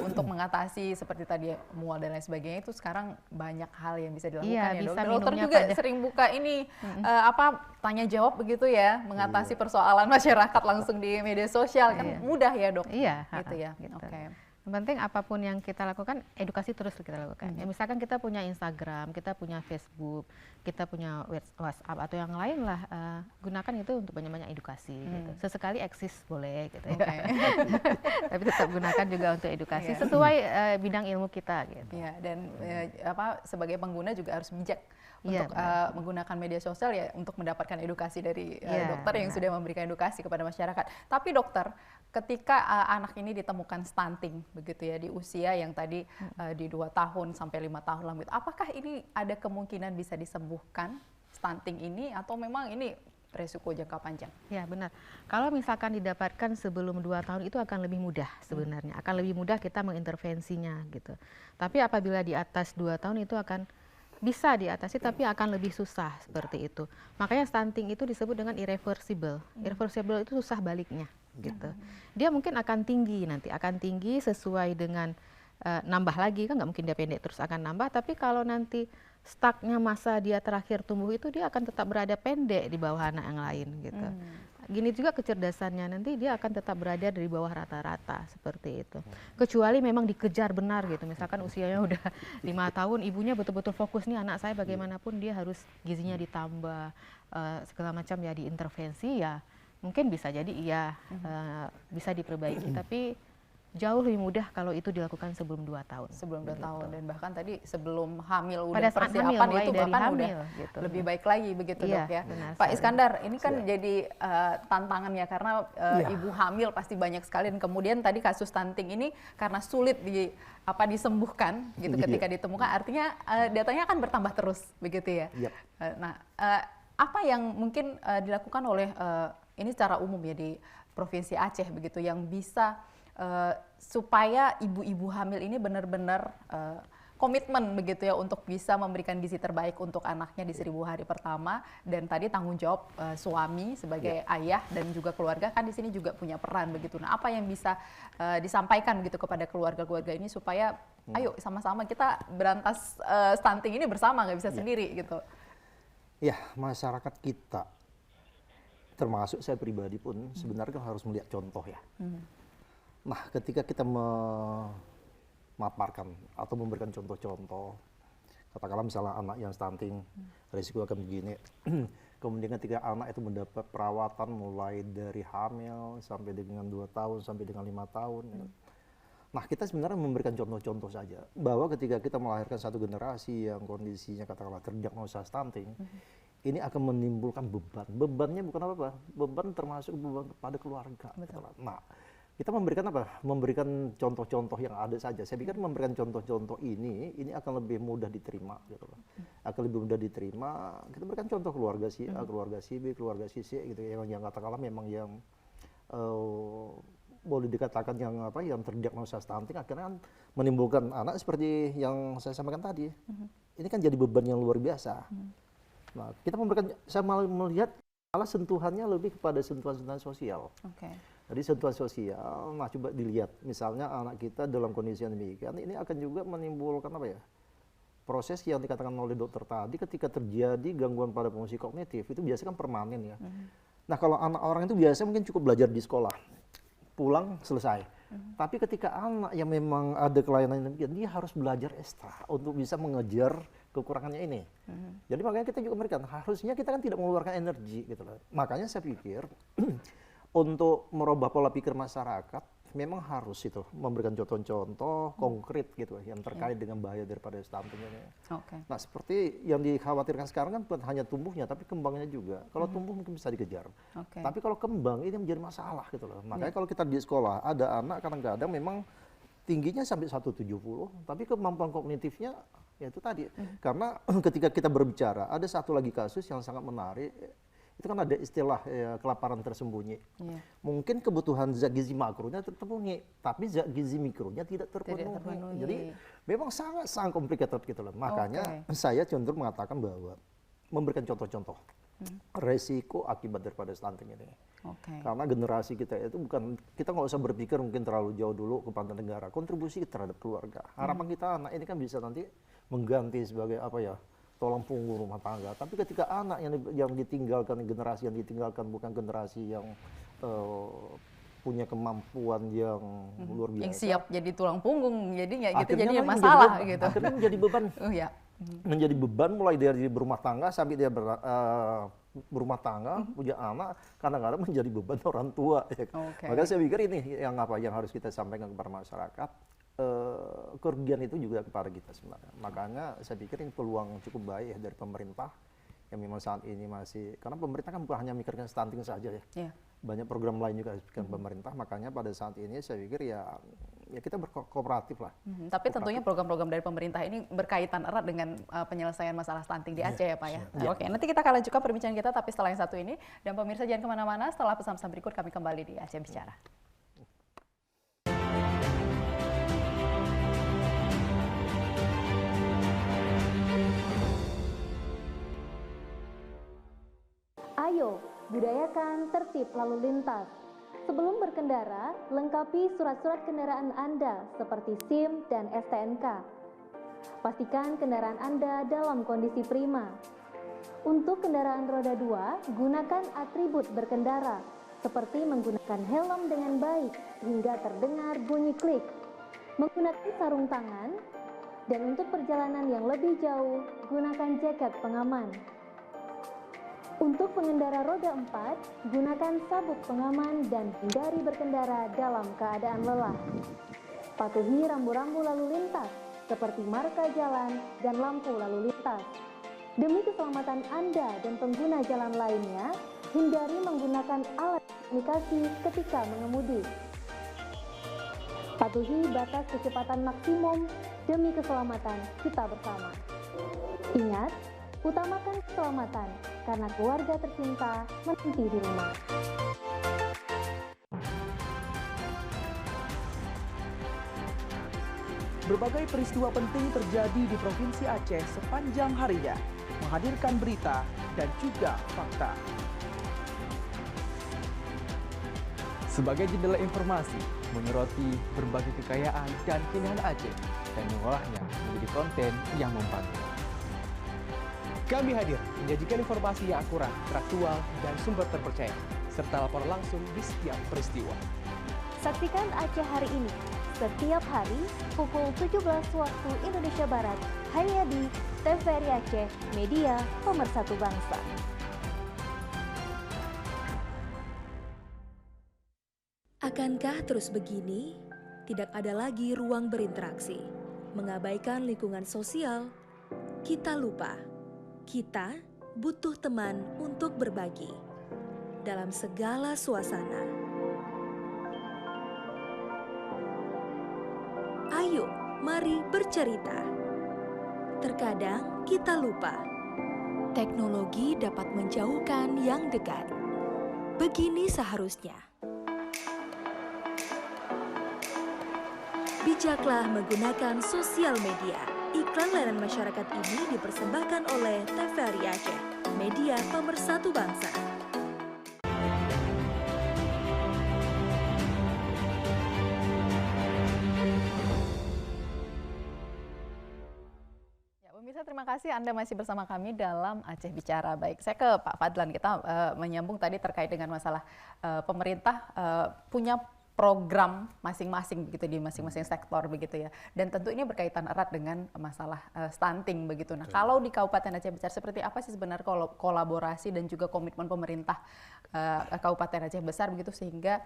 untuk mengatasi seperti tadi mual dan lain sebagainya itu sekarang banyak hal yang bisa dilakukan ya dok. Dokter juga sering buka ini tanya jawab begitu ya, mengatasi persoalan masyarakat langsung di media sosial kan mudah ya dok. Iya. Gitu ya. Gitu. Oke. Yang penting apapun yang kita lakukan, edukasi terus kita lakukan. Ya, misalkan kita punya Instagram, kita punya Facebook, kita punya WhatsApp atau yang lain lah, gunakan itu untuk banyak-banyak edukasi. Gitu. Sesekali eksis boleh, gitu ya. Tapi tetap gunakan juga untuk edukasi sesuai bidang ilmu kita. Gitu. Ya, dan sebagai pengguna juga harus bijak untuk menggunakan media sosial ya untuk mendapatkan edukasi dari dokter yang sudah memberikan edukasi kepada masyarakat. Tapi dokter, ketika anak ini ditemukan stunting begitu ya di usia yang tadi di 2 tahun sampai 5 tahun lanjut, apakah ini ada kemungkinan bisa disembuhkan stunting ini atau memang ini resiko jangka panjang? Ya benar. Kalau misalkan didapatkan sebelum 2 tahun itu akan lebih mudah sebenarnya, akan lebih mudah kita mengintervensinya gitu. Tapi apabila di atas 2 tahun itu akan bisa diatasi tapi akan lebih susah seperti itu. Makanya stunting itu disebut dengan irreversible. Irreversible itu susah baliknya gitu. Dia mungkin akan tinggi nanti, akan tinggi sesuai dengan nambah lagi, kan nggak mungkin dia pendek terus akan nambah, tapi kalau nanti stucknya masa dia terakhir tumbuh itu dia akan tetap berada pendek di bawah anak yang lain gitu. Gini juga kecerdasannya, nanti dia akan tetap berada di bawah rata-rata seperti itu. Kecuali memang dikejar benar gitu, misalkan usianya udah 5 tahun, ibunya betul-betul fokus nih anak saya bagaimanapun dia harus gizinya ditambah, segala macam ya diintervensi ya, mungkin bisa jadi iya bisa diperbaiki, tapi jauh lebih mudah kalau itu dilakukan sebelum 2 tahun. Sebelum 2 tahun dan bahkan tadi sebelum hamil pada udah saat persiapan hamil, itu bahkan hamil, udah gitu. lebih baik lagi begitu Iya, dok ya. benar, Pak Iskandar, ini kan jadi tantangan ya karena Iya. ibu hamil pasti banyak sekali dan kemudian tadi kasus stunting ini karena sulit disembuhkan gitu ketika ditemukan, artinya datanya akan bertambah terus begitu ya. Yap. Nah, apa yang mungkin dilakukan oleh ini secara umum ya di Provinsi Aceh begitu yang bisa supaya ibu-ibu hamil ini benar-benar komitmen begitu ya untuk bisa memberikan gizi terbaik untuk anaknya di 1000 hari pertama, dan tadi tanggung jawab suami sebagai ayah dan juga keluarga kan di sini juga punya peran begitu. Nah, apa yang bisa disampaikan gitu kepada keluarga-keluarga ini supaya ayo sama-sama kita berantas stunting ini bersama, nggak bisa sendiri gitu. Ya, masyarakat kita termasuk saya pribadi pun sebenarnya harus melihat contoh ya. Nah, ketika kita memaparkan atau memberikan contoh-contoh, katakanlah misalnya anak yang stunting, risiko akan begini. Kemudian ketika anak itu mendapat perawatan mulai dari hamil sampai dengan 2 tahun sampai dengan 5 tahun. Nah, kita sebenarnya memberikan contoh-contoh saja bahwa ketika kita melahirkan satu generasi yang kondisinya katakanlah terdiagnosa stunting, ini akan menimbulkan beban. Bebannya bukan apa-apa, beban termasuk beban kepada keluarga. Nah, kita memberikan apa? Memberikan contoh-contoh yang ada saja. Saya pikir memberikan contoh-contoh ini akan lebih mudah diterima, gitu loh. Akan lebih mudah diterima. Kita berikan contoh keluarga si A, keluarga si B, keluarga si C, gitu. Yang katakanlah memang yang boleh dikatakan yang terdiagnosa stunting akhirnya menimbulkan anak seperti yang saya sampaikan tadi. Ini kan jadi beban yang luar biasa. Nah, kita memberikan, saya malah melihat malah sentuhannya lebih kepada sentuhan-sentuhan sosial. Jadi sentuhan sosial, nah coba dilihat, misalnya anak kita dalam kondisi yang demikian, ini akan juga menimbulkan apa ya? Proses yang dikatakan oleh dokter tadi, ketika terjadi gangguan pada fungsi kognitif, itu biasanya kan permanen ya. Nah, kalau anak orang itu biasanya mungkin cukup belajar di sekolah, pulang selesai. Tapi ketika anak yang memang ada kelainan yang demikian, dia harus belajar ekstra untuk bisa mengejar kekurangannya ini. Jadi makanya kita juga memberikan, harusnya kita kan tidak mengeluarkan energi gitu loh. Makanya saya pikir untuk merubah pola pikir masyarakat memang harus itu memberikan contoh-contoh konkret gitu yang terkait dengan bahaya daripada stunting ini. Nah, seperti yang dikhawatirkan sekarang kan bukan hanya tumbuhnya tapi kembangnya juga. Kalau tumbuh mungkin bisa dikejar. Tapi kalau kembang ini menjadi masalah gitu loh. Makanya kalau kita di sekolah ada anak kadang-kadang memang tingginya sampai 170 tapi kemampuan kognitifnya ya itu tadi. Karena ketika kita berbicara ada satu lagi kasus yang sangat menarik. Itu kan ada istilah kelaparan tersembunyi. Mungkin kebutuhan zat gizi makronya terpenuhi, tapi zat gizi mikronya tidak terpenuhi. Jadi memang sangat complicated gitu loh. Makanya saya cenderung mengatakan bahwa memberikan contoh-contoh resiko akibat daripada stunting ini. Karena generasi kita itu bukan, kita nggak usah berpikir mungkin terlalu jauh dulu kepada negara, kontribusi terhadap keluarga. Harapan kita anak ini kan bisa nanti mengganti sebagai apa ya, tolong punggung rumah tangga. Tapi ketika anak yang ditinggalkan, generasi yang ditinggalkan bukan generasi yang punya kemampuan yang luar biasa. Yang siap jadi tulang punggung, jadinya gitu, Akhirnya jadi kan masalah menjadi gitu. Akhirnya menjadi beban. Oh ya. Menjadi beban mulai dari berumah tangga sampai dia berumah tangga, punya anak, kadang-kadang menjadi beban orang tua. Ya. Oke. Makanya saya pikir ini yang harus kita sampaikan kepada masyarakat. Kerugian itu juga kepada kita sebenarnya. Makanya saya pikir ini peluang cukup baik ya dari pemerintah yang memang saat ini masih, karena pemerintah kan bukan hanya mikirkan stunting saja ya. Iya. Banyak program lain juga dipikirkan pemerintah, makanya pada saat ini saya pikir ya kita berkooperatif lah. Tapi tentunya program-program dari pemerintah ini berkaitan erat dengan penyelesaian masalah stunting di Aceh ya Pak ya. Nah, oke, nanti kita akan lanjutkan perbincangan kita, tapi setelah yang satu ini. Dan pemirsa jangan kemana-mana, setelah pesan-pesan berikut kami kembali di Aceh Bicara. Ayo, budayakan tertib lalu lintas. Sebelum berkendara, lengkapi surat-surat kendaraan Anda seperti SIM dan STNK. Pastikan kendaraan Anda dalam kondisi prima. Untuk kendaraan roda 2, gunakan atribut berkendara, seperti menggunakan helm dengan baik hingga terdengar bunyi klik, menggunakan sarung tangan, dan untuk perjalanan yang lebih jauh, gunakan jaket pengaman. Untuk pengendara roda 4, gunakan sabuk pengaman dan hindari berkendara dalam keadaan lelah. Patuhi rambu-rambu lalu lintas, seperti marka jalan dan lampu lalu lintas. Demi keselamatan Anda dan pengguna jalan lainnya, hindari menggunakan alat komunikasi ketika mengemudi. Patuhi batas kecepatan maksimum demi keselamatan kita bersama. Ingat, utamakan keselamatan, karena keluarga tercinta menanti di rumah. Berbagai peristiwa penting terjadi di Provinsi Aceh sepanjang harinya, menghadirkan berita dan juga fakta. Sebagai jendela informasi, menyoroti berbagai kekayaan dan keindahan Aceh, dan mengolahnya menjadi konten yang membantu. Kami hadir menyajikan informasi yang akurat, teraktual, dan sumber terpercaya, serta laporan langsung di setiap peristiwa. Saksikan Aceh hari ini, setiap hari pukul 17 waktu Indonesia Barat, hanya di TVRI Aceh, media pemersatu bangsa. Akankah terus begini? Tidak ada lagi ruang berinteraksi, mengabaikan lingkungan sosial, kita lupa. Kita butuh teman untuk berbagi dalam segala suasana. Ayo, mari bercerita. Terkadang kita lupa. Teknologi dapat menjauhkan yang dekat. Begini seharusnya. Bijaklah menggunakan sosial media. Iklan layanan masyarakat ini dipersembahkan oleh TVRI Aceh, media pemersatu bangsa. Ya, pemirsa, terima kasih Anda masih bersama kami dalam Aceh Bicara. Baik, saya ke Pak Fadlan. Kita menyambung tadi terkait dengan masalah pemerintah punya program masing-masing begitu di masing-masing sektor begitu ya. Dan tentu ini berkaitan erat dengan masalah stunting begitu. Nah, kalau di Kabupaten Aceh Besar seperti apa sih sebenarnya kolaborasi dan juga komitmen pemerintah Kabupaten Aceh Besar begitu sehingga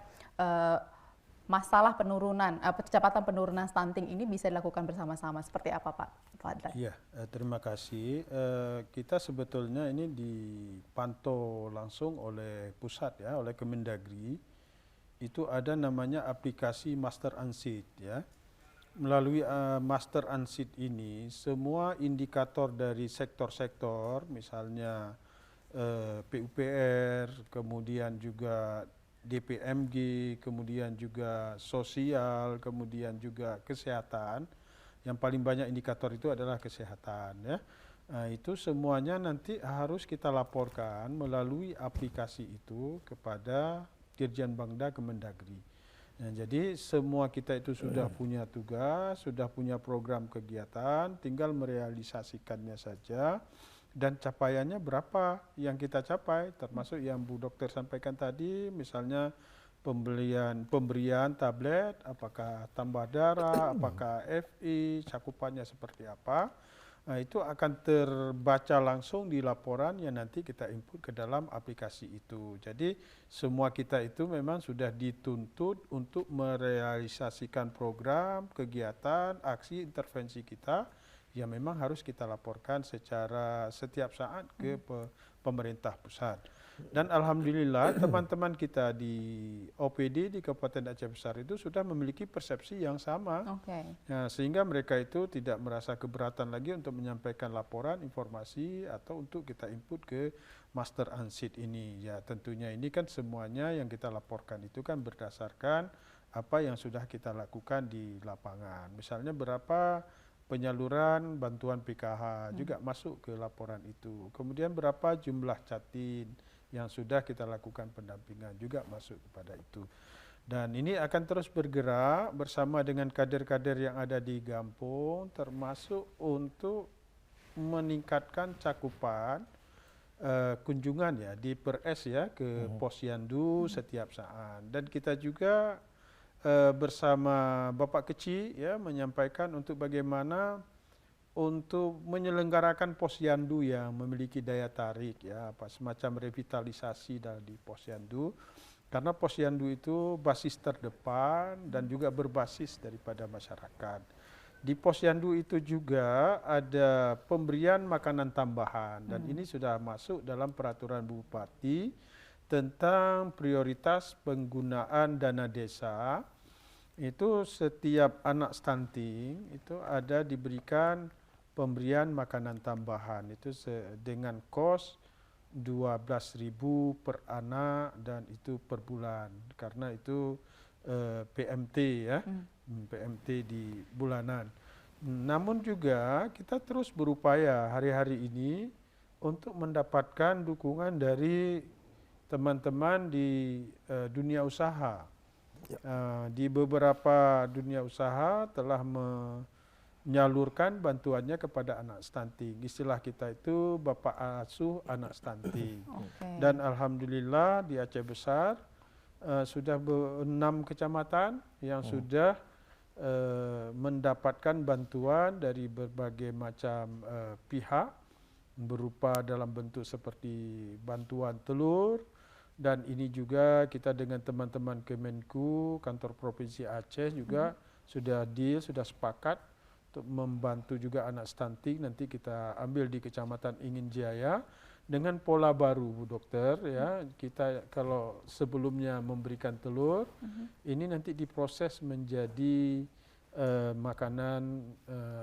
masalah penurunan kecepatan penurunan stunting ini bisa dilakukan bersama-sama. Seperti apa Pak Fadlan? Iya, terima kasih. Kita sebetulnya ini dipantau langsung oleh pusat ya, oleh Kemendagri. Itu ada namanya aplikasi Master Unseat ya. Melalui Master Unseat ini semua indikator dari sektor-sektor, misalnya PUPR, kemudian juga DPMG, kemudian juga sosial, kemudian juga kesehatan. Yang paling banyak indikator itu adalah kesehatan ya. Itu semuanya nanti harus kita laporkan melalui aplikasi itu kepada Dirjen Bangda Kemendagri. Nah, jadi semua kita itu sudah punya tugas, sudah punya program kegiatan, tinggal merealisasikannya saja. Dan capaiannya berapa yang kita capai, termasuk yang Bu Dokter sampaikan tadi, misalnya pemberian tablet, apakah tambah darah, apakah FI, cakupannya seperti apa. Nah, itu akan terbaca langsung di laporan yang nanti kita input ke dalam aplikasi itu. Jadi semua kita itu memang sudah dituntut untuk merealisasikan program, kegiatan, aksi, intervensi kita yang memang harus kita laporkan secara setiap saat ke pemerintah pusat. Dan alhamdulillah teman-teman kita di OPD di Kabupaten Aceh Besar itu sudah memiliki persepsi yang sama. Nah, sehingga mereka itu tidak merasa keberatan lagi untuk menyampaikan laporan, informasi atau untuk kita input ke Master Ansid ini. Ya, tentunya ini kan semuanya yang kita laporkan itu kan berdasarkan apa yang sudah kita lakukan di lapangan. Misalnya berapa penyaluran bantuan PKH juga masuk ke laporan itu. Kemudian berapa jumlah catin yang sudah kita lakukan pendampingan juga masuk kepada itu. Dan ini akan terus bergerak bersama dengan kader-kader yang ada di Gampung, termasuk untuk meningkatkan cakupan kunjungan ya di Per-S ya ke Posyandu setiap saat. Dan kita juga bersama Bapak Kecil ya menyampaikan untuk bagaimana untuk menyelenggarakan posyandu yang memiliki daya tarik ya, apa semacam revitalisasi di posyandu, karena posyandu itu basis terdepan dan juga berbasis daripada masyarakat. Di posyandu itu juga ada pemberian makanan tambahan dan ini sudah masuk dalam peraturan Bupati tentang prioritas penggunaan dana desa. Itu setiap anak stunting itu ada diberikan pemberian makanan tambahan itu dengan kos 12.000 per anak dan itu per bulan karena itu PMT ya, PMT di bulanan. Namun juga kita terus berupaya hari-hari ini untuk mendapatkan dukungan dari teman-teman di dunia usaha. Di beberapa dunia usaha telah menyalurkan bantuannya kepada anak stunting. Istilah kita itu Bapak Asuh Anak Stunting. Dan alhamdulillah di Aceh Besar sudah 6 kecamatan yang sudah mendapatkan bantuan dari berbagai macam pihak berupa dalam bentuk seperti bantuan telur, dan ini juga kita dengan teman-teman Kemenku, kantor Provinsi Aceh juga sudah deal, sudah sepakat untuk membantu juga anak stunting. Nanti kita ambil di Kecamatan Ingin Jaya dengan pola baru, Bu Dokter ya. Kita kalau sebelumnya memberikan telur, ini nanti diproses menjadi makanan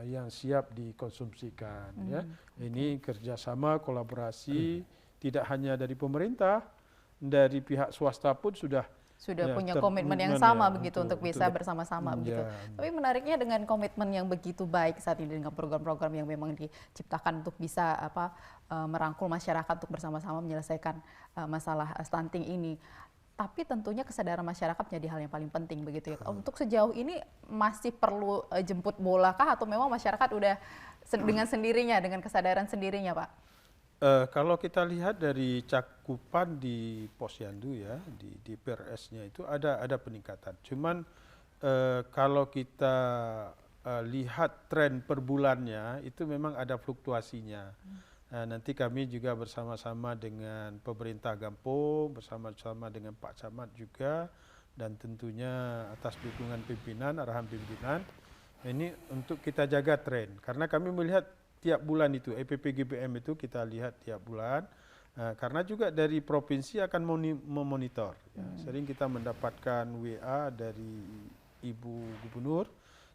yang siap dikonsumsikan ya. Ini kerjasama kolaborasi tidak hanya dari pemerintah, dari pihak swasta pun sudah ya, punya komitmen yang sama ya, begitu untuk bisa betul. bersama-sama begitu. Ya. Tapi menariknya dengan komitmen yang begitu baik saat ini dengan program-program yang memang diciptakan untuk bisa merangkul masyarakat untuk bersama-sama menyelesaikan masalah stunting ini. Tapi tentunya kesadaran masyarakat menjadi hal yang paling penting begitu ya. Untuk sejauh ini masih perlu jemput bola kah atau memang masyarakat udah dengan sendirinya, dengan kesadaran sendirinya, Pak? Kalau kita lihat dari cakupan di posyandu ya, di PRS-nya itu ada peningkatan. Cuman kalau kita lihat tren per bulannya itu memang ada fluktuasinya. Nanti kami juga bersama-sama dengan pemerintah Gampung, bersama-sama dengan Pak Camat juga, dan tentunya atas dukungan pimpinan, arahan pimpinan, ini untuk kita jaga tren. Karena kami melihat tiap bulan itu, EPP GBM itu kita lihat tiap bulan, karena juga dari provinsi akan memonitor. Ya. Sering kita mendapatkan WA dari Ibu Gubernur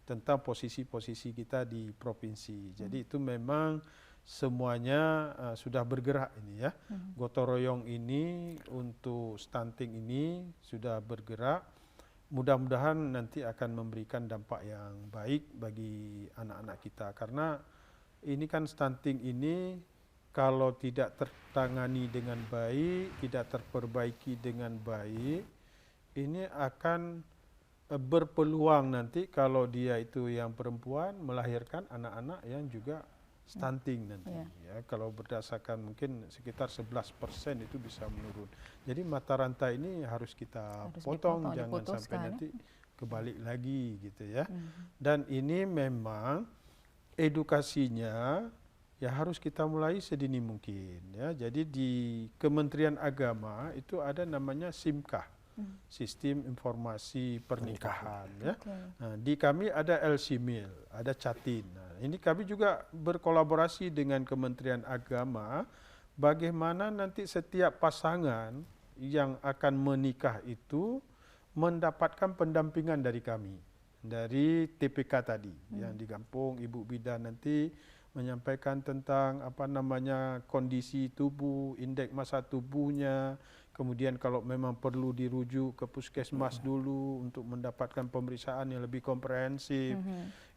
tentang posisi-posisi kita di provinsi. Jadi itu memang semuanya sudah bergerak ini ya. Gotong royong ini untuk stunting ini sudah bergerak. Mudah-mudahan nanti akan memberikan dampak yang baik bagi anak-anak kita, karena ini kan stunting ini kalau tidak tertangani dengan baik, tidak terperbaiki dengan baik, ini akan berpeluang nanti kalau dia itu yang perempuan melahirkan anak-anak yang juga stunting nanti. Ya, kalau berdasarkan mungkin sekitar 11% itu bisa menurun. Jadi mata rantai ini harus kita potong, jangan sampai nanti kebalik lagi gitu ya. Dan ini memang edukasinya ya harus kita mulai sedini mungkin ya. Jadi di Kementerian Agama itu ada namanya SIMKAH, Sistem Informasi Pernikahan ya. Nah, di kami ada LCMIL, ada Catin. Nah, ini kami juga berkolaborasi dengan Kementerian Agama bagaimana nanti setiap pasangan yang akan menikah itu mendapatkan pendampingan dari kami, dari TPK tadi yang di kampung. Ibu bidan nanti menyampaikan tentang kondisi tubuh, indeks massa tubuhnya. Kemudian kalau memang perlu dirujuk ke puskesmas dulu untuk mendapatkan pemeriksaan yang lebih komprehensif.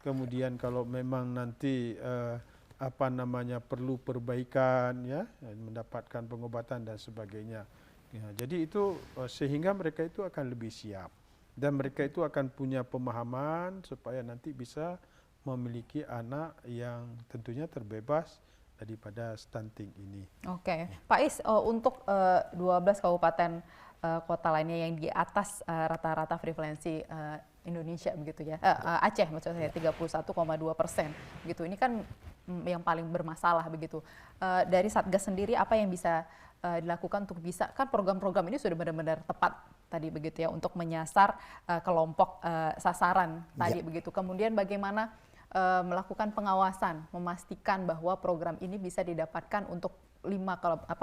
Kemudian kalau memang nanti perlu perbaikan ya, mendapatkan pengobatan dan sebagainya. Ya, jadi itu sehingga mereka itu akan lebih siap dan mereka itu akan punya pemahaman supaya nanti bisa memiliki anak yang tentunya terbebas daripada stunting ini. Oke, Pak Is, untuk 12 kabupaten kota lainnya yang di atas rata-rata prevalensi Indonesia begitu ya, Aceh maksud saya 31,2%, begitu. Ini kan yang paling bermasalah begitu. Dari Satgas sendiri apa yang bisa dilakukan untuk bisa, kan program-program ini sudah benar-benar tepat tadi begitu ya untuk menyasar kelompok sasaran tadi begitu. Kemudian bagaimana melakukan pengawasan, memastikan bahwa program ini bisa didapatkan untuk 5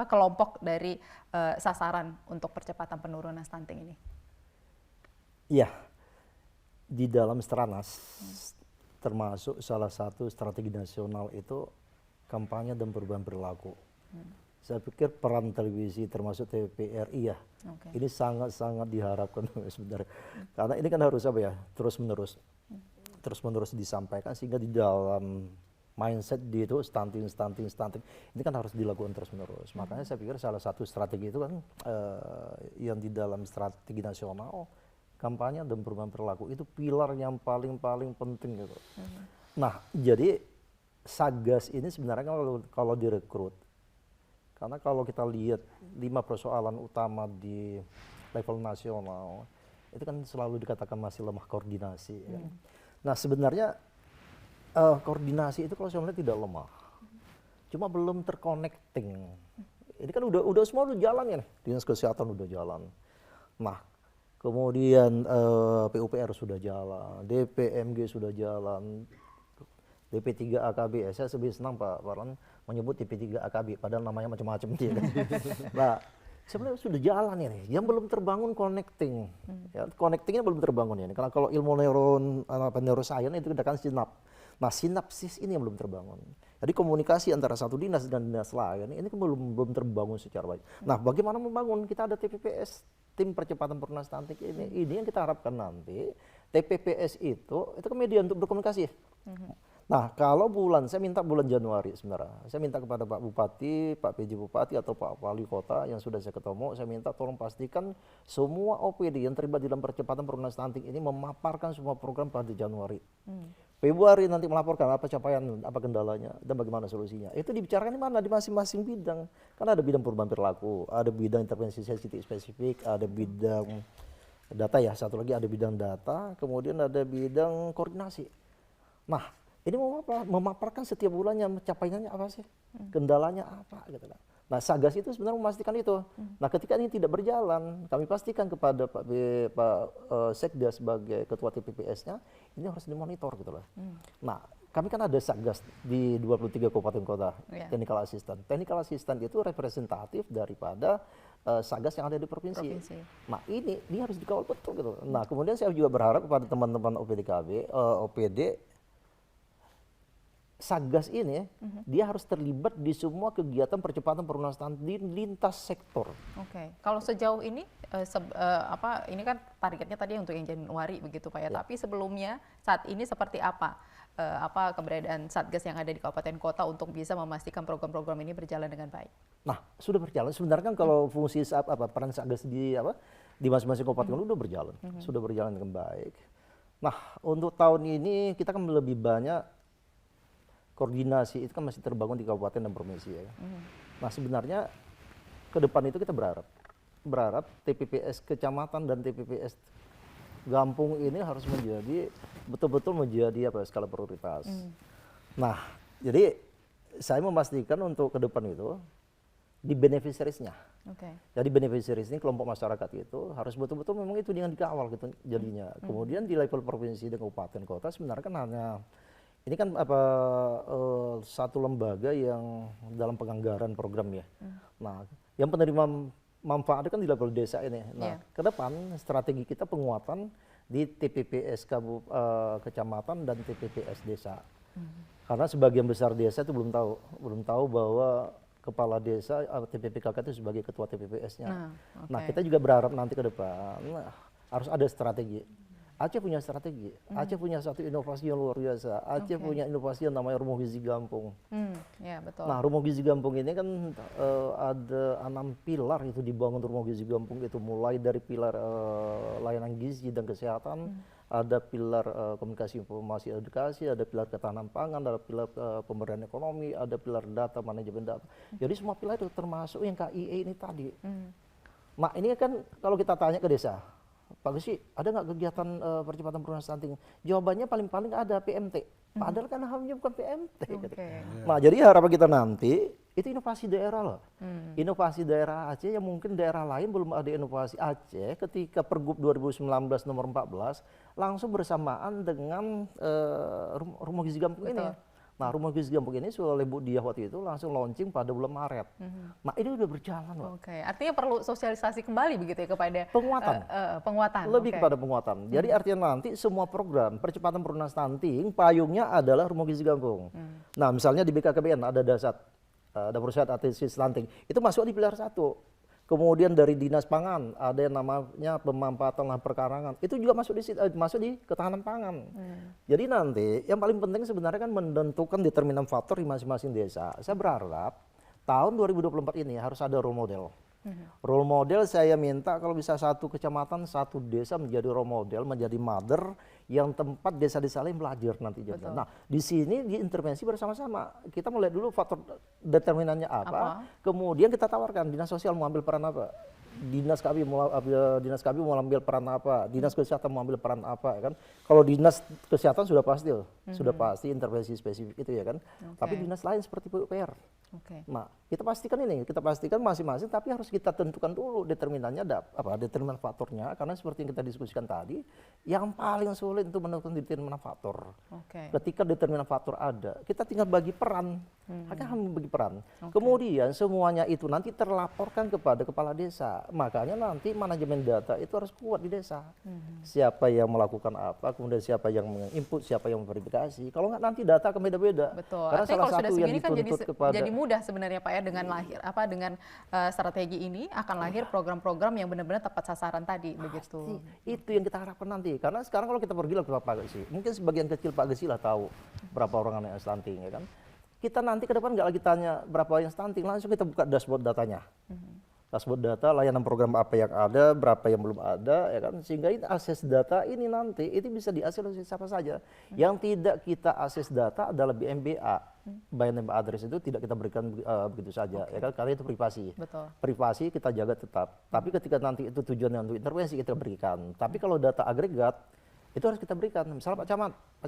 kelompok dari sasaran untuk percepatan penurunan stunting ini? Iya, di dalam Stranas termasuk salah satu strategi nasional itu kampanye dan perubahan perilaku. Saya pikir peran televisi termasuk TVRI ya, ini sangat-sangat diharapkan sebenarnya. Karena ini kan harus terus-menerus disampaikan sehingga di dalam mindset dia itu stunting ini kan harus dilakukan terus-menerus. Makanya saya pikir salah satu strategi itu kan yang di dalam strategi nasional kampanye dan perubahan perilaku itu pilar yang paling penting gitu. Nah, jadi Satgas ini sebenarnya kalau direkrut, karena kalau kita lihat 5 persoalan utama di level nasional itu kan selalu dikatakan masih lemah koordinasi. Ya. Nah sebenarnya koordinasi itu kalau saya melihat tidak lemah, cuma belum terconnecting. Ini kan udah semua udah jalan ya nih, dinas kesehatan udah jalan. Nah kemudian PUPR sudah jalan, DPMG sudah jalan, DP3 AKB. Saya lebih senang Pak Parlan menyebut DP3 AKB, padahal namanya macam-macam dia kan. Nah sebenarnya sudah jalan ini, yang belum terbangun connecting. Ya, connectingnya belum terbangun ini. Karena kalau ilmu neuroscience itu kita kan sinap. Nah, sinapsis ini yang belum terbangun. Jadi komunikasi antara satu dinas dan dinas lain ini kan belum terbangun secara baik. Nah, bagaimana membangun? Kita ada TPPS, tim percepatan penurunan stunting ini. Ini yang kita harapkan nanti TPPS itu kan media untuk berkomunikasi. Nah, kalau saya minta bulan Januari sebenarnya, saya minta kepada Pak Bupati, Pak PJ Bupati atau Pak Wali Kota yang sudah saya ketemu, saya minta tolong pastikan semua OPD yang terlibat dalam percepatan penurunan stunting ini memaparkan semua program pada Januari. Februari nanti melaporkan apa capaian, apa kendalanya, dan bagaimana solusinya. Itu dibicarakan di mana? Di masing-masing bidang. Karena ada bidang perubahan perilaku, ada bidang intervensi sensitif spesifik, ada bidang data ya, satu lagi ada bidang data, kemudian ada bidang koordinasi. Nah, ini memaparkan setiap bulannya capaiannya apa sih, kendalanya apa gitu. Nah, Satgas itu sebenarnya memastikan itu. Nah, ketika ini tidak berjalan, kami pastikan kepada Pak Sekda sebagai ketua TPPS-nya, ini harus dimonitor gitu loh. Nah, kami kan ada Satgas di 23 kabupaten kota, technical assistant. Technical assistant itu representatif daripada Satgas yang ada di provinsi. Nah, ini harus dikawal betul gitu. Nah, kemudian saya juga berharap kepada teman-teman OPD Satgas ini dia harus terlibat di semua kegiatan percepatan penurunan stunting di lintas sektor. Oke, kalau sejauh ini ini kan targetnya tadi untuk yang Januari begitu Pak ya. Tapi sebelumnya saat ini seperti apa keberadaan Satgas yang ada di kabupaten kota untuk bisa memastikan program-program ini berjalan dengan baik? Nah, sudah berjalan. Sebenarnya kan kalau fungsi peran Satgas di masing-masing kabupaten sudah berjalan, sudah berjalan dengan baik. Nah, untuk tahun ini kita kan lebih banyak koordinasi itu kan masih terbangun di kabupaten dan provinsi ya. Nah sebenarnya ke depan itu kita berharap TPPS kecamatan dan TPPS Gampung ini harus menjadi betul-betul menjadi skala prioritas. Nah, jadi saya memastikan untuk ke depan itu di beneficiaries-nya. Jadi beneficiaries ini kelompok masyarakat itu harus betul-betul memang itu dengan dikawal gitu jadinya. Kemudian di level provinsi dan kabupaten kota sebenarnya kan hanya ini kan satu lembaga yang dalam penganggaran program ya. Nah, yang penerima manfaatnya kan di level desa ini. Nah, ke depan strategi kita penguatan di TPPS kecamatan dan TPPS desa. Karena sebagian besar desa itu belum tahu bahwa kepala desa TPPKK itu sebagai ketua TPPS-nya. Nah, kita juga berharap nanti ke depan harus ada strategi. Aceh punya strategi, Aceh punya satu inovasi yang luar biasa. Aceh punya inovasi yang namanya Rumah Gizi Gampung. Ya, betul. Nah, Rumah Gizi Gampung ini kan ada 6 pilar itu dibangun Rumah Gizi Gampung itu, mulai dari pilar layanan gizi dan kesehatan, ada pilar komunikasi informasi edukasi, ada pilar ketahanan pangan, ada pilar pemberdayaan ekonomi, ada pilar data manajemen data. Jadi semua pilar itu termasuk yang KIE ini tadi. Nah, ini kan kalau kita tanya ke desa, Pak Gesi, ada nggak kegiatan percepatan penurunan stunting? Jawabannya paling-paling ada PMT. Padahal kan hamilnya bukan PMT. Gitu. Nah, jadi harapan kita nanti itu inovasi daerah loh. Inovasi daerah Aceh yang mungkin daerah lain belum ada inovasi. Aceh ketika Pergub 2019 nomor 14 langsung bersamaan dengan Rumah Gizi Gampung ini. Nah, Rumah Gizi Gampung ini oleh Bu Diah waktu itu langsung launching pada bulan Maret. Nah, ini udah berjalan loh. Artinya perlu sosialisasi kembali begitu ya kepada penguatan. Lebih kepada penguatan. Jadi artinya nanti semua program percepatan penurunan stunting payungnya adalah Rumah Gizi Gampung. Nah, misalnya di BKKBN ada DASAT, Dapur Sehat Atasi Stunting. Itu masuk di pilar 1. Kemudian dari Dinas Pangan ada yang namanya pemanfaatan lahan perkarangan. Itu juga masuk di ketahanan pangan. Jadi nanti yang paling penting sebenarnya kan menentukan determinan faktor di masing-masing desa. Saya berharap tahun 2024 ini harus ada role model. Role model saya minta kalau bisa satu kecamatan, satu desa menjadi role model, menjadi mother yang tempat desa-desa lain belajar nanti. Nah, di sini diintervensi bersama-sama. Kita mulai dulu faktor determinannya apa, kemudian kita tawarkan dinas sosial mau ambil peran apa, dinas KB mau ambil peran apa, dinas kesehatan mau ambil peran apa, ya kan? Kalau dinas kesehatan sudah pasti intervensi spesifik itu ya kan. Tapi dinas lain seperti PUPR. Nah, kita pastikan masing-masing, tapi harus kita tentukan dulu determinannya determinan faktornya, karena seperti yang kita diskusikan tadi, yang paling sulit untuk menentukan determinan faktor. Ketika determinan faktor ada, kita tinggal bagi peran, bagi peran. Kemudian semuanya itu nanti terlaporkan kepada kepala desa. Makanya nanti manajemen data itu harus kuat di desa. Siapa yang melakukan apa, kemudian siapa yang menginput, siapa yang memverifikasi. Kalau nggak nanti data akan beda-beda. Betul. Karena artinya salah satu yang kan dituntut kepada jadi mudah sebenarnya Pak ya dengan dengan strategi ini akan lahir program-program yang benar-benar tepat sasaran tadi begitu. Itu yang kita harapkan nanti. Karena sekarang kalau kita pergi ke Pak Gesi, mungkin sebagian kecil Pak Gesi lah tahu berapa orang yang stunting ya kan. Kita nanti ke depan nggak lagi tanya berapa yang stunting, langsung kita buka dashboard datanya. Dashboard data layanan program apa yang ada, berapa yang belum ada, ya kan, sehingga ini akses data ini nanti itu bisa diakses oleh siapa saja. Yang tidak kita akses data adalah BMBA, by name address itu tidak kita berikan begitu saja, ya kan, karena itu privasi. Privasi kita jaga tetap. Tapi ketika nanti itu tujuannya untuk intervensi kita berikan. Tapi kalau data agregat itu harus kita berikan. Misalnya Pak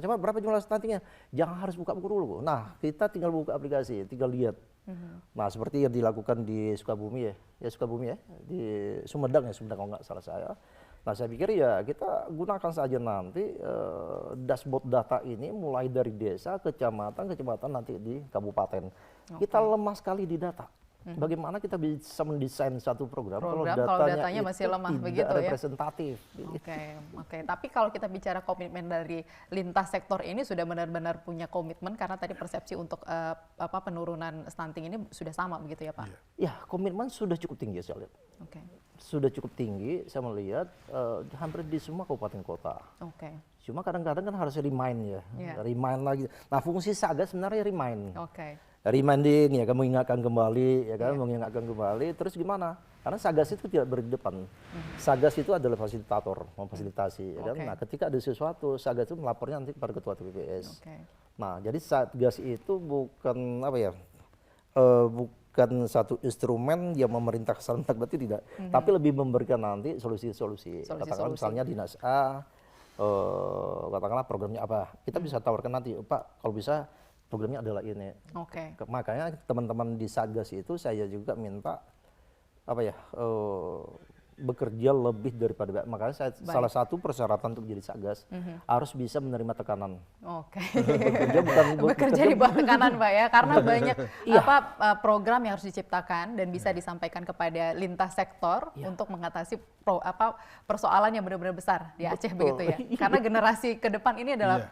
Camat berapa jumlah stuntingnya? Jangan harus buka buku dulu. Nah, kita tinggal buka aplikasi, tinggal lihat. Nah, seperti yang dilakukan di Sukabumi di Sumedang kalau nggak salah saya. Nah, saya pikir ya kita gunakan saja nanti dashboard data ini mulai dari desa, kecamatan nanti di kabupaten. Kita lemah sekali di data. Bagaimana kita bisa mendesain satu program kalau datanya masih lemah tidak begitu representatif. Oke. Tapi kalau kita bicara komitmen dari lintas sektor ini sudah benar-benar punya komitmen karena tadi persepsi untuk penurunan stunting ini sudah sama begitu ya Pak? Ya, komitmen sudah cukup tinggi saya lihat. Sudah cukup tinggi saya melihat hampir di semua kabupaten kota. Cuma kadang-kadang kan harus remind remind lagi. Nah, fungsi Sagas sebenarnya remind. Reminding ya kan, mengingatkan kembali ya kan, mengingatkan kembali. Terus gimana? Karena Sagas itu tidak berdiri depan. Sagas itu adalah fasilitator, memfasilitasi ya kan. Nah, ketika ada sesuatu Sagas itu melapornya nanti kepada ketua TPPS. Nah, jadi Satgas itu bukan apa ya, bukan satu instrumen yang memerintah serentak, berarti tidak, tapi lebih memberikan nanti solusi-solusi. Katakanlah misalnya dinas A, katakanlah programnya apa, kita bisa tawarkan nanti, Pak, kalau bisa programnya adalah ini. Oke. Makanya teman-teman di Satgas itu saya juga minta apa ya, bekerja lebih daripada, makanya salah satu persyaratan untuk jadi Satgas harus bisa menerima tekanan. Oke. Bekerja Di bawah tekanan, Pak ya, karena banyak program yang harus diciptakan dan bisa disampaikan kepada lintas sektor untuk mengatasi persoalan yang benar-benar besar di Aceh begitu ya. Karena generasi ke depan ini adalah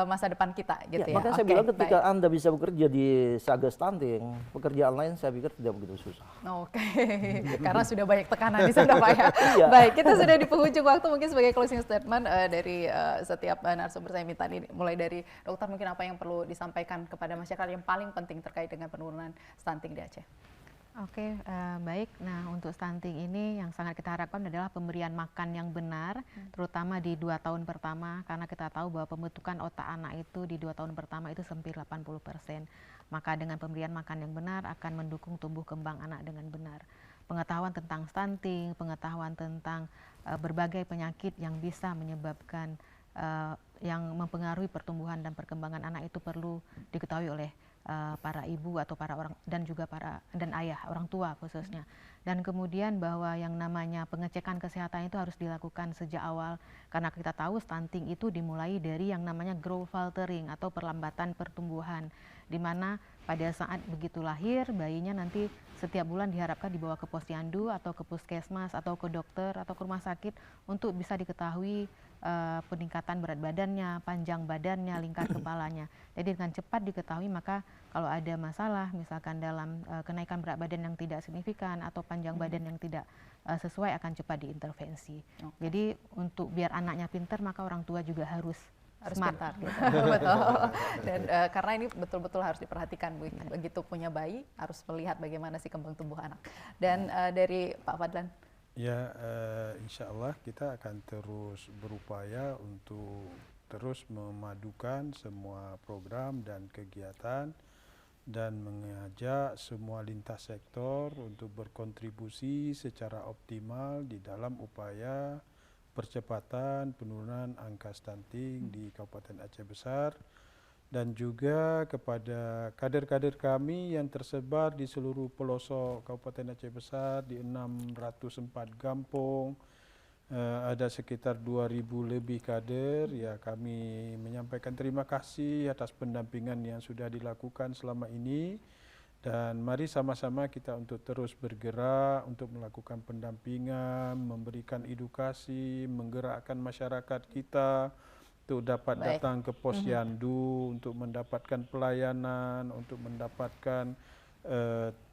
masa depan kita gitu ya. Makanya saya bilang ketika Anda bisa bekerja di Satgas Stunting, pekerjaan lain saya pikir tidak begitu susah. Oke. Karena sudah banyak tekanan di sana, Pak ya. Baik, kita sudah di penghujung waktu, mungkin sebagai closing statement dari setiap narasumber saya minta nih, mulai dari dokter, mungkin apa yang perlu disampaikan kepada masyarakat yang paling penting terkait dengan penurunan stunting di Aceh. Oke, baik. Nah, untuk stunting ini yang sangat kita harapkan adalah pemberian makan yang benar, terutama di 2 tahun pertama, karena kita tahu bahwa pembentukan otak anak itu di 2 tahun pertama itu hampir 80%. Maka dengan pemberian makan yang benar akan mendukung tumbuh kembang anak dengan benar. Pengetahuan tentang stunting, pengetahuan tentang berbagai penyakit yang bisa menyebabkan, yang mempengaruhi pertumbuhan dan perkembangan anak itu perlu diketahui oleh para ibu atau para orang, dan juga dan ayah, orang tua khususnya. Dan kemudian bahwa yang namanya pengecekan kesehatan itu harus dilakukan sejak awal, karena kita tahu stunting itu dimulai dari yang namanya growth faltering atau perlambatan pertumbuhan, di mana pada saat begitu lahir bayinya nanti setiap bulan diharapkan dibawa ke posyandu atau ke puskesmas atau ke dokter atau ke rumah sakit untuk bisa diketahui peningkatan berat badannya, panjang badannya, lingkar kepalanya. Jadi dengan cepat diketahui, maka kalau ada masalah misalkan dalam kenaikan berat badan yang tidak signifikan atau panjang badan yang tidak sesuai, akan cepat diintervensi. Jadi untuk biar anaknya pintar, maka orang tua juga harus pintar gitu. Betul. Dan karena ini betul-betul harus diperhatikan, Bu. Begitu punya bayi harus melihat bagaimana sih kembang tubuh anak. Dan dari Pak Fadlan. Ya, insya Allah kita akan terus berupaya untuk terus memadukan semua program dan kegiatan dan mengajak semua lintas sektor untuk berkontribusi secara optimal di dalam upaya percepatan penurunan angka stunting di Kabupaten Aceh Besar, dan juga kepada kader-kader kami yang tersebar di seluruh pelosok Kabupaten Aceh Besar di 604 kampung, ada sekitar 2.000 lebih kader. Ya, kami menyampaikan terima kasih atas pendampingan yang sudah dilakukan selama ini, dan mari sama-sama kita untuk terus bergerak untuk melakukan pendampingan, memberikan edukasi, menggerakkan masyarakat kita untuk dapat datang ke posyandu untuk mendapatkan pelayanan, untuk mendapatkan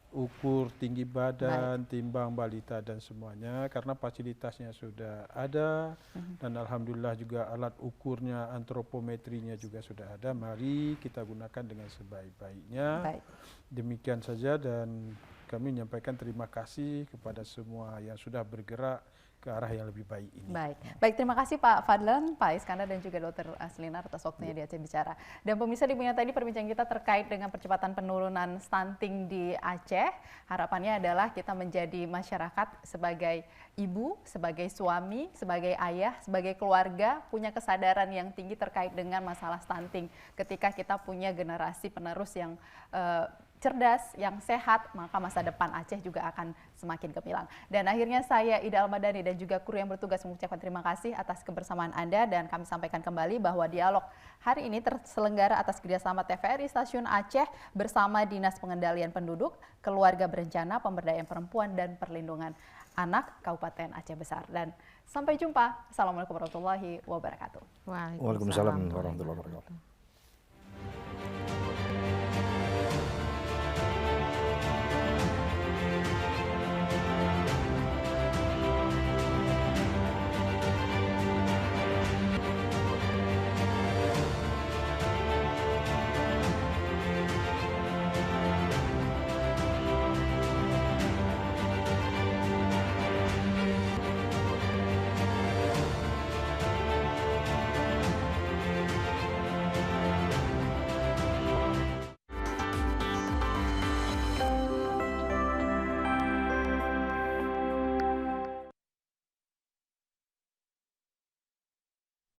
ukur tinggi badan, timbang balita dan semuanya, karena fasilitasnya sudah ada dan alhamdulillah juga alat ukurnya, antropometrinya juga sudah ada. Mari kita gunakan dengan sebaik-baiknya. Demikian saja, dan kami menyampaikan terima kasih kepada semua yang sudah bergerak ke arah yang lebih baik ini. Baik, terima kasih Pak Fadlan, Pak Iskandar, dan juga Dr. Aslinar atas waktunya di Aceh Bicara. Dan pemirsa, demikian tadi perbincangan kita terkait dengan percepatan penurunan stunting di Aceh. Harapannya adalah kita menjadi masyarakat sebagai ibu, sebagai suami, sebagai ayah, sebagai keluarga, punya kesadaran yang tinggi terkait dengan masalah stunting. Ketika kita punya generasi penerus yang cerdas, yang sehat, maka masa depan Aceh juga akan semakin gemilang. Dan akhirnya saya Ida Almadani dan juga kru yang bertugas mengucapkan terima kasih atas kebersamaan Anda, dan kami sampaikan kembali bahwa dialog hari ini terselenggara atas kerjasama TVRI Stasiun Aceh bersama Dinas Pengendalian Penduduk, Keluarga Berencana, Pemberdayaan Perempuan dan Perlindungan Anak Kabupaten Aceh Besar. Dan sampai jumpa. Assalamualaikum warahmatullahi wabarakatuh. Waalaikumsalam warahmatullahi wabarakatuh.